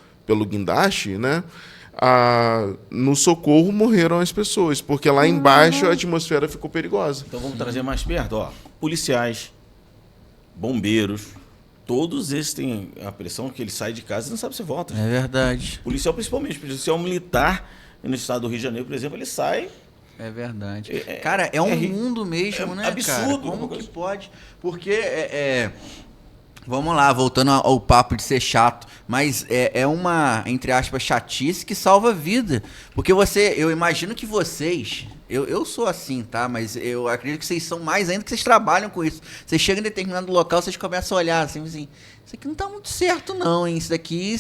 guindaste, né? No socorro morreram as pessoas, porque lá embaixo a atmosfera ficou perigosa. Então vamos trazer mais perto. Policiais, bombeiros, todos esses têm a pressão que ele sai de casa e não sabe se volta. É verdade. Policial principalmente. Policial militar, no estado do Rio de Janeiro, por exemplo, ele sai... É verdade. Cara, é um mundo mesmo, né, absurdo, cara? Como que pode? Porque, vamos lá, voltando ao papo de ser chato, mas é uma, entre aspas, chatice que salva a vida. Porque eu imagino que vocês... Eu sou assim, tá? Mas eu acredito que vocês são mais ainda, que vocês trabalham com isso. Vocês chegam em determinado local, vocês começam a olhar assim, isso aqui não tá muito certo não, hein? Isso daqui,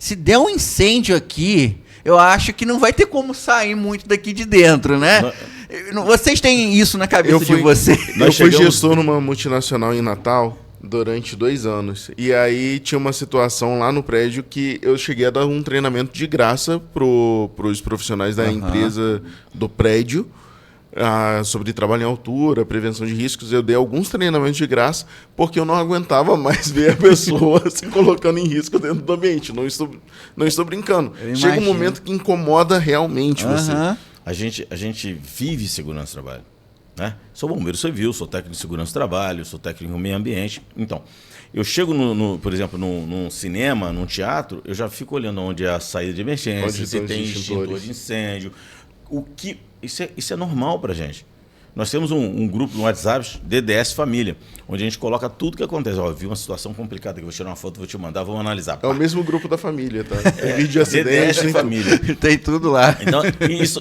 se der um incêndio aqui, eu acho que não vai ter como sair muito daqui de dentro, né? Vocês têm isso na cabeça de vocês? Eu fui gestor numa multinacional em Natal durante 2 anos. E aí tinha uma situação lá no prédio que eu cheguei a dar um treinamento de graça pros profissionais da empresa do prédio, sobre trabalho em altura, prevenção de riscos. Eu dei alguns treinamentos de graça porque eu não aguentava mais ver a pessoa se colocando em risco dentro do ambiente. Não estou brincando. Chega um momento que incomoda realmente você. a gente vive segurança do trabalho. Né? Sou bombeiro civil, sou técnico de segurança do trabalho, sou técnico de meio ambiente. Então, eu chego, por exemplo, num cinema, num teatro, eu já fico olhando onde é a saída de emergência, se tem extintor de incêndio. Isso é normal para a gente. Nós temos um grupo no WhatsApp, DDS Família, onde a gente coloca tudo que acontece. Ó, vi uma situação complicada aqui, vou tirar uma foto, vou te mandar, vamos analisar. É o mesmo grupo da família, tá? Tem vídeo de acidente. DDS Família. Tem tudo lá.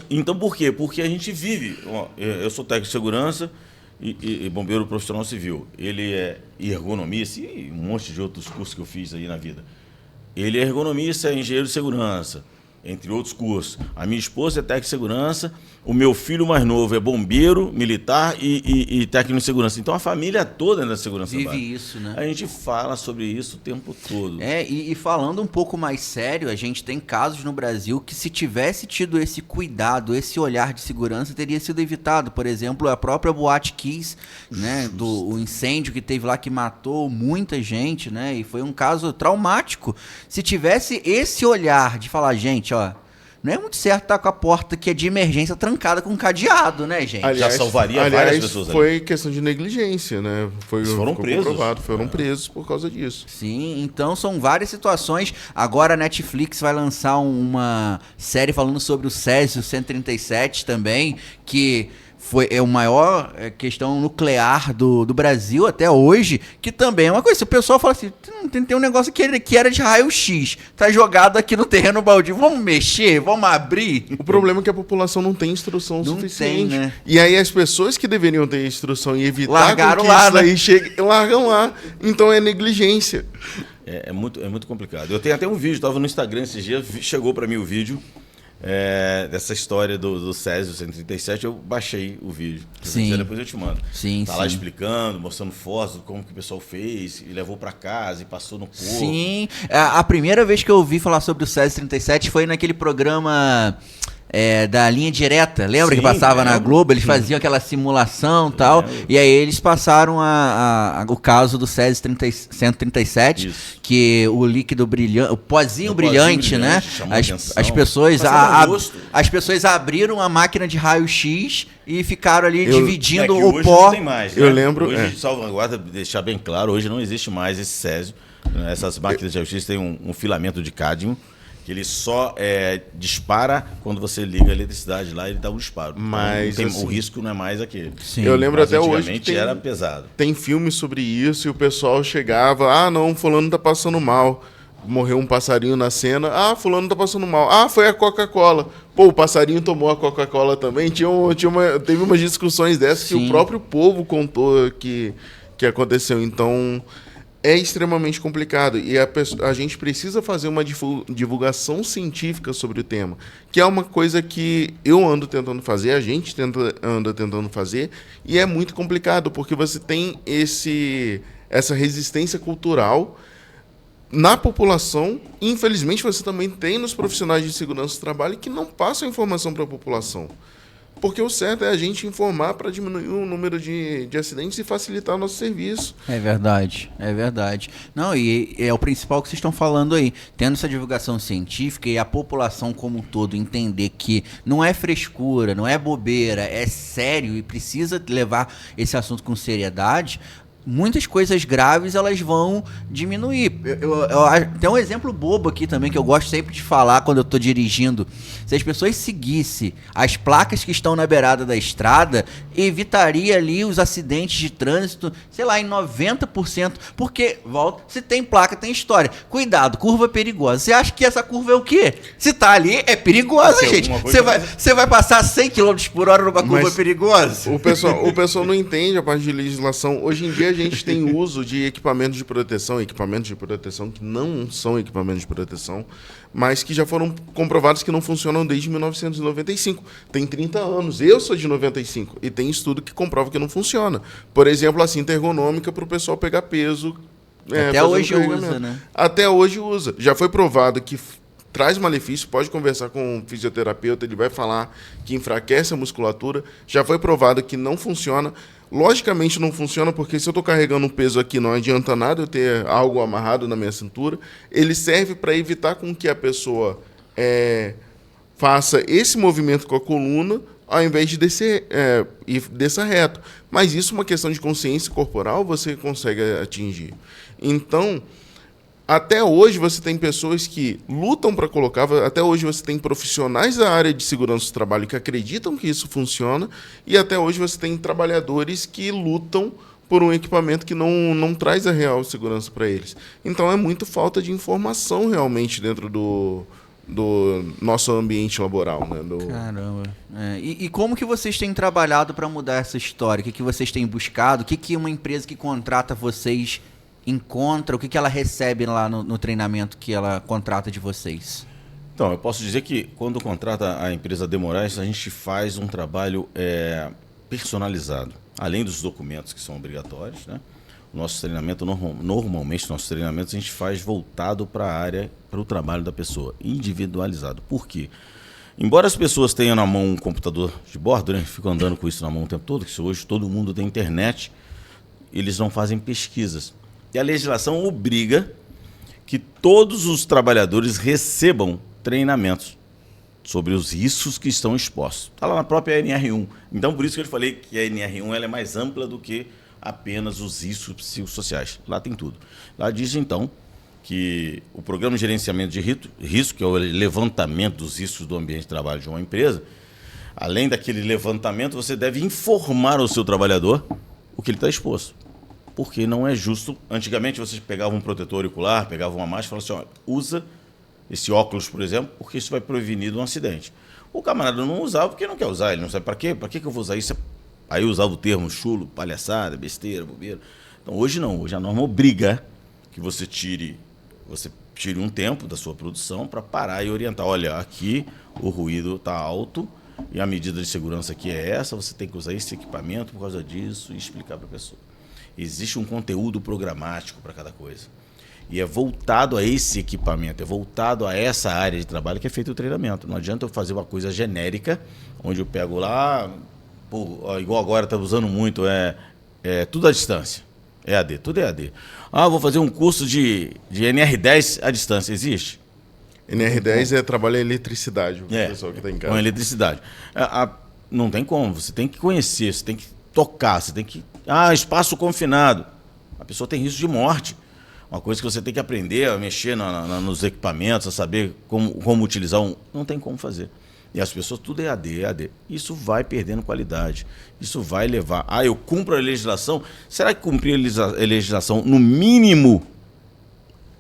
Então por quê? Porque a gente vive. Ó, eu sou técnico de segurança e bombeiro profissional civil. Ele é ergonomista e um monte de outros cursos que eu fiz aí na vida. Ele é ergonomista, é engenheiro de segurança, entre outros cursos. A minha esposa é técnica de segurança, o meu filho mais novo é bombeiro, militar e técnico de segurança. Então a família toda é da segurança vive básica. Isso, né? A gente fala sobre isso o tempo todo. E falando um pouco mais sério, a gente tem casos no Brasil que, se tivesse tido esse cuidado, esse olhar de segurança, teria sido evitado. Por exemplo, a própria Boate Kiss, né, o incêndio que teve lá, que matou muita gente, né, e foi um caso traumático. Se tivesse esse olhar de falar, gente, ó, não é muito certo estar com a porta que é de emergência trancada com um cadeado, né, gente? Já salvaria várias pessoas ali. Foi questão de negligência, né? Foram presos. Foram presos por causa disso. Sim, então são várias situações. Agora a Netflix vai lançar uma série falando sobre o Césio 137 também, que é a maior questão nuclear do Brasil até hoje, que também é uma coisa. Se o pessoal fala assim, tem um negócio que era de raio-x, tá jogado aqui no terreno baldio, vamos mexer, vamos abrir? O problema é que a população não tem instrução suficiente. Tem, né? E aí as pessoas que deveriam ter instrução e evitar largaram que lá, isso aí chegue, largam lá. Então é negligência. É muito complicado. Eu tenho até um vídeo, estava no Instagram esses dias, chegou para mim o vídeo. Dessa história do Césio 137, eu baixei o vídeo. Sim. Depois eu te mando. Sim, lá explicando, mostrando fotos de como que o pessoal fez, e levou para casa e passou no corpo. Sim. A primeira vez que eu ouvi falar sobre o Césio 37 foi naquele programa da Linha Direta. Lembra que passava na Globo? Eles faziam aquela simulação e tal. E aí eles passaram o caso do Césio 137, isso, que o líquido brilhante, o pozinho brilhante, né? As pessoas abriram a máquina de raio-x e ficaram ali dividindo o hoje pó. Não tem mais, né? Eu lembro. Hoje, salvaguarda, deixar bem claro, hoje não existe mais esse Césio. Essas máquinas de raio-x têm um filamento de cádmio, que ele só dispara quando você liga a eletricidade lá, ele dá um disparo. Mas o risco não é mais aquele. Sim. Eu lembro até hoje que era pesado. Tem filme sobre isso e o pessoal chegava, não, fulano tá passando mal. Morreu um passarinho na cena, fulano tá passando mal. Foi a Coca-Cola. Pô, o passarinho tomou a Coca-Cola também. Teve umas discussões dessas. Sim. Que o próprio povo contou que aconteceu. Então é extremamente complicado e a gente precisa fazer uma divulgação científica sobre o tema, que é uma coisa que eu ando tentando fazer, a gente anda tentando fazer, e é muito complicado, porque você tem essa resistência cultural na população. Infelizmente, você também tem nos profissionais de segurança do trabalho que não passam informação para a população. Porque o certo é a gente informar para diminuir o número de acidentes e facilitar o nosso serviço. É verdade, é verdade. Não, e é o principal que vocês estão falando aí. Tendo essa divulgação científica e a população como um todo entender que não é frescura, não é bobeira, é sério e precisa levar esse assunto com seriedade, muitas coisas graves elas vão diminuir. Tem um exemplo bobo aqui também que eu gosto sempre de falar quando eu estou dirigindo. Se as pessoas seguissem as placas que estão na beirada da estrada, evitaria ali os acidentes de trânsito, sei lá, em 90%. Porque, se tem placa, tem história. Cuidado, curva perigosa. Você acha que essa curva é o quê? Se tá ali, é perigosa, gente. Você vai passar 100 km por hora numa curva perigosa? O pessoal não entende a parte de legislação. Hoje em dia a gente tem uso de equipamentos de proteção que não são equipamentos de proteção, mas que já foram comprovados que não funcionam desde 1995. Tem 30 anos. Eu sou de 95 e tem estudo que comprova que não funciona. Por exemplo, a cinta ergonômica para o pessoal pegar peso. Até hoje usa, né? Até hoje usa. Já foi provado que traz malefício, pode conversar com um fisioterapeuta, ele vai falar que enfraquece a musculatura. Já foi provado que não funciona. Logicamente não funciona, porque se eu estou carregando um peso aqui, não adianta nada eu ter algo amarrado na minha cintura. Ele serve para evitar com que a pessoa faça esse movimento com a coluna ao invés de desça reto. Mas isso, uma questão de consciência corporal, você consegue atingir. Então, até hoje você tem pessoas que lutam para colocar, até hoje você tem profissionais da área de segurança do trabalho que acreditam que isso funciona, e até hoje você tem trabalhadores que lutam por um equipamento que não traz a real segurança para eles. Então é muito falta de informação realmente dentro do nosso ambiente laboral. Né? Caramba. E como que vocês têm trabalhado para mudar essa história? O que vocês têm buscado? O que uma empresa que contrata vocês encontra? O que ela recebe lá no treinamento que ela contrata de vocês? Então, eu posso dizer que quando contrata a empresa De Moraes, a gente faz um trabalho personalizado. Além dos documentos que são obrigatórios, né? O nosso treinamento, normalmente, nossos treinamentos a gente faz voltado para a área, para o trabalho da pessoa, individualizado. Por quê? Embora as pessoas tenham na mão um computador de bordo, né? Ficam andando com isso na mão o tempo todo, que hoje todo mundo tem internet, eles não fazem pesquisas. E a legislação obriga que todos os trabalhadores recebam treinamentos sobre os riscos que estão expostos. Está lá na própria NR1. Então, por isso que eu falei que a NR1 ela é mais ampla do que apenas os riscos psicossociais. Lá tem tudo. Lá diz, então, que o programa de gerenciamento de risco, que é o levantamento dos riscos do ambiente de trabalho de uma empresa, além daquele levantamento, você deve informar ao seu trabalhador o que ele está exposto. Porque não é justo. Antigamente, você pegava um protetor auricular, pegava uma máscara e falava assim, usa esse óculos, por exemplo, porque isso vai prevenir um acidente. O camarada não usava porque não quer usar, ele não sabe para quê. Para que eu vou usar isso? Aí usava o termo chulo, palhaçada, besteira, bobeira. Então, hoje não. Hoje a norma obriga que você tire um tempo da sua produção para parar e orientar. Olha, aqui o ruído está alto e a medida de segurança aqui é essa, você tem que usar esse equipamento por causa disso e explicar para a pessoa. Existe um conteúdo programático para cada coisa. E é voltado a esse equipamento, é voltado a essa área de trabalho que é feito o treinamento. Não adianta eu fazer uma coisa genérica, onde eu pego lá, igual agora está usando muito, tudo à distância. EAD, tudo é EAD. Vou fazer um curso de NR10 à distância. Existe? NR10 é trabalho em eletricidade, o pessoal que está em casa. Com eletricidade. Não tem como, você tem que conhecer, você tem que tocar, você tem que... espaço confinado. A pessoa tem risco de morte. Uma coisa que você tem que aprender a mexer nos equipamentos, a saber como utilizar não tem como fazer. E as pessoas, tudo é EAD. Isso vai perdendo qualidade. Isso vai levar... eu cumpro a legislação. Será que cumprir a legislação, no mínimo,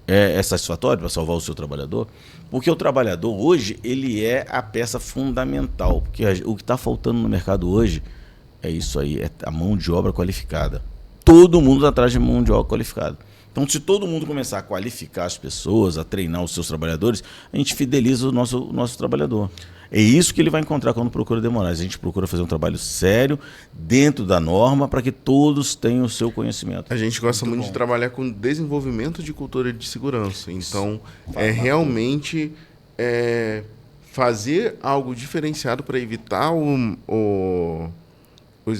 é satisfatório para salvar o seu trabalhador? Porque o trabalhador, hoje, ele é a peça fundamental. Porque o que está faltando no mercado hoje é isso aí, é a mão de obra qualificada. Todo mundo está atrás de mão de obra qualificada. Então, se todo mundo começar a qualificar as pessoas, a treinar os seus trabalhadores, a gente fideliza o nosso trabalhador. É isso que ele vai encontrar quando procura De Moraes. A gente procura fazer um trabalho sério, dentro da norma, para que todos tenham o seu conhecimento. A gente gosta muito de trabalhar com desenvolvimento de cultura de segurança. Então, realmente fazer algo diferenciado para evitar o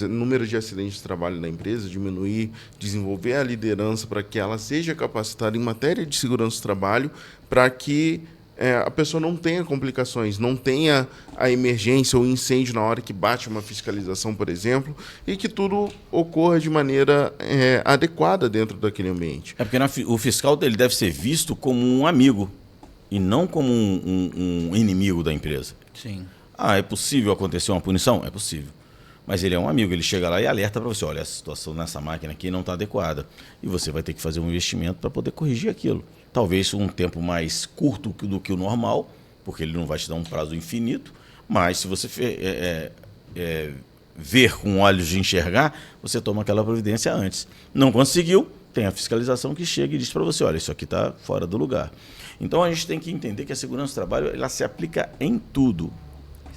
número de acidentes de trabalho da empresa, diminuir, desenvolver a liderança para que ela seja capacitada em matéria de segurança do trabalho, para que a pessoa não tenha complicações, não tenha a emergência ou incêndio na hora que bate uma fiscalização, por exemplo, e que tudo ocorra de maneira adequada dentro daquele ambiente. Porque o fiscal ele deve ser visto como um amigo e não como um inimigo da empresa. Sim. É possível acontecer uma punição? É possível. Mas ele é um amigo, ele chega lá e alerta para você, olha, a situação nessa máquina aqui não está adequada. E você vai ter que fazer um investimento para poder corrigir aquilo. Talvez um tempo mais curto do que o normal, porque ele não vai te dar um prazo infinito, mas se você ver com olhos de enxergar, você toma aquela providência antes. Não conseguiu, tem a fiscalização que chega e diz para você, olha, isso aqui está fora do lugar. Então a gente tem que entender que a segurança do trabalho ela se aplica em tudo.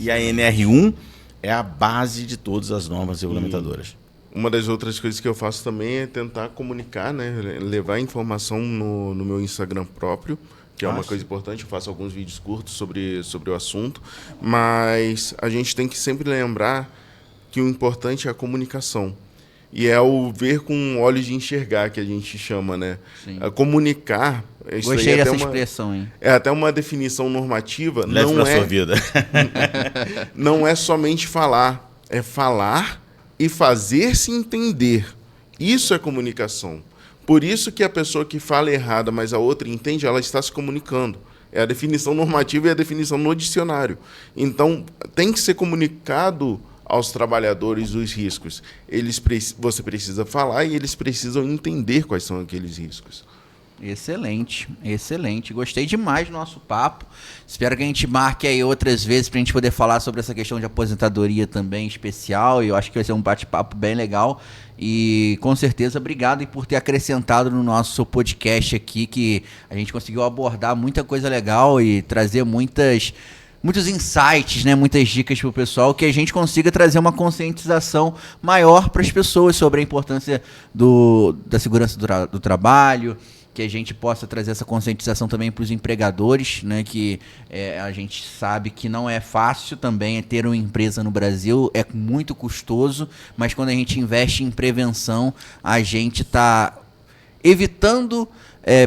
E a NR1 é a base de todas as normas regulamentadoras. Uma das outras coisas que eu faço também é tentar comunicar, né? Levar informação no meu Instagram próprio, que é uma coisa importante. Eu faço alguns vídeos curtos sobre o assunto, mas a gente tem que sempre lembrar que o importante é a comunicação. E é o ver com olhos de enxergar que a gente chama, né? Sim. Comunicar. Gostei dessa expressão, hein? É até uma definição normativa. Leve para sua vida. Não é somente falar, é falar e fazer-se entender. Isso é comunicação. Por isso que a pessoa que fala errada, mas a outra entende, ela está se comunicando. É a definição normativa e a definição no dicionário. Então, tem que ser comunicado aos trabalhadores os riscos. Você precisa falar e eles precisam entender quais são aqueles riscos. Excelente, excelente. Gostei demais do nosso papo. Espero que a gente marque aí outras vezes para a gente poder falar sobre essa questão de aposentadoria também especial. E eu acho que vai ser um bate-papo bem legal. E com certeza, obrigado por ter acrescentado no nosso podcast aqui, que a gente conseguiu abordar muita coisa legal e trazer muitos insights, né, muitas dicas para o pessoal, que a gente consiga trazer uma conscientização maior para as pessoas sobre a importância da segurança do trabalho, que a gente possa trazer essa conscientização também para os empregadores, né, que a gente sabe que não é fácil também ter uma empresa no Brasil, é muito custoso, mas quando a gente investe em prevenção, a gente está evitando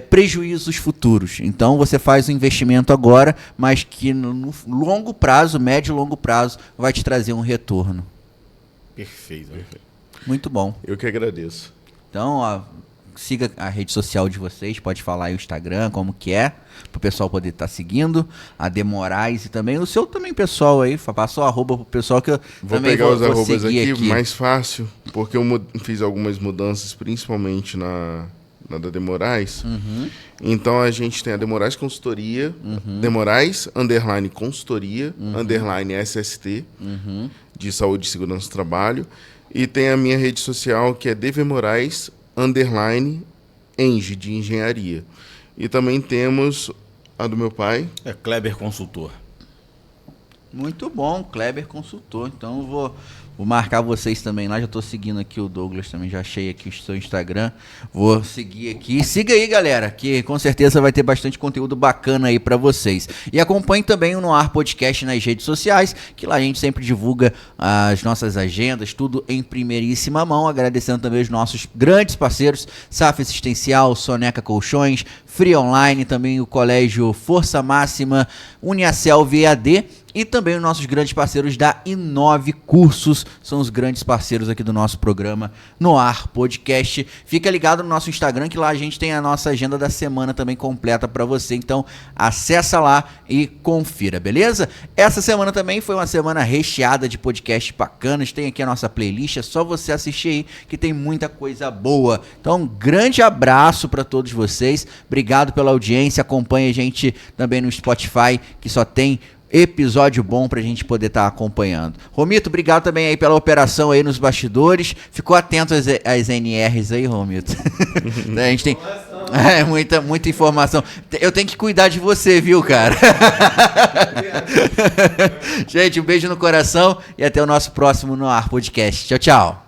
prejuízos futuros. Então você faz o investimento agora, mas que no longo prazo, médio e longo prazo, vai te trazer um retorno. Perfeito. Muito bom. Eu que agradeço. Então, siga a rede social de vocês, pode falar aí o Instagram, como que é, para o pessoal poder estar seguindo, a Demorais e também o seu também pessoal aí, passa o arroba pro pessoal que eu vou também pegar os arrobas aqui, aqui, mais fácil, porque eu fiz algumas mudanças, principalmente na da Demorais. Uhum. Então a gente tem a Demorais Consultoria, Demorais _ Consultoria, _ SST, de Saúde e Segurança do Trabalho, e tem a minha rede social que é DVMorais _ Eng, de Engenharia. E também temos a do meu pai. É Kleber Consultor. Muito bom, Kleber Consultor. Então eu vou marcar vocês também lá. Já estou seguindo aqui o Douglas também, já achei aqui o seu Instagram. Vou seguir aqui. Siga aí, galera, que com certeza vai ter bastante conteúdo bacana aí para vocês. E acompanhe também o Noar Podcast nas redes sociais, que lá a gente sempre divulga as nossas agendas, tudo em primeiríssima mão. Agradecendo também os nossos grandes parceiros, SAF Assistencial, Soneca Colchões, Free Online, também o Colégio Força Máxima, Uniacel VAD. E também os nossos grandes parceiros da Inove Cursos, são os grandes parceiros aqui do nosso programa Noar Podcast. Fica ligado no nosso Instagram, que lá a gente tem a nossa agenda da semana também completa para você. Então acessa lá e confira, beleza? Essa semana também foi uma semana recheada de podcasts bacanas. Tem aqui a nossa playlist, é só você assistir aí que tem muita coisa boa. Então um grande abraço para todos vocês. Obrigado pela audiência. Acompanhe a gente também no Spotify, que só tem episódio bom pra gente poder estar acompanhando. Romito, obrigado também aí pela operação aí nos bastidores. Ficou atento às NRs aí, Romito. A gente tem muita informação. Eu tenho que cuidar de você, viu, cara? Gente, um beijo no coração e até o nosso próximo Noar Podcast. Tchau, tchau.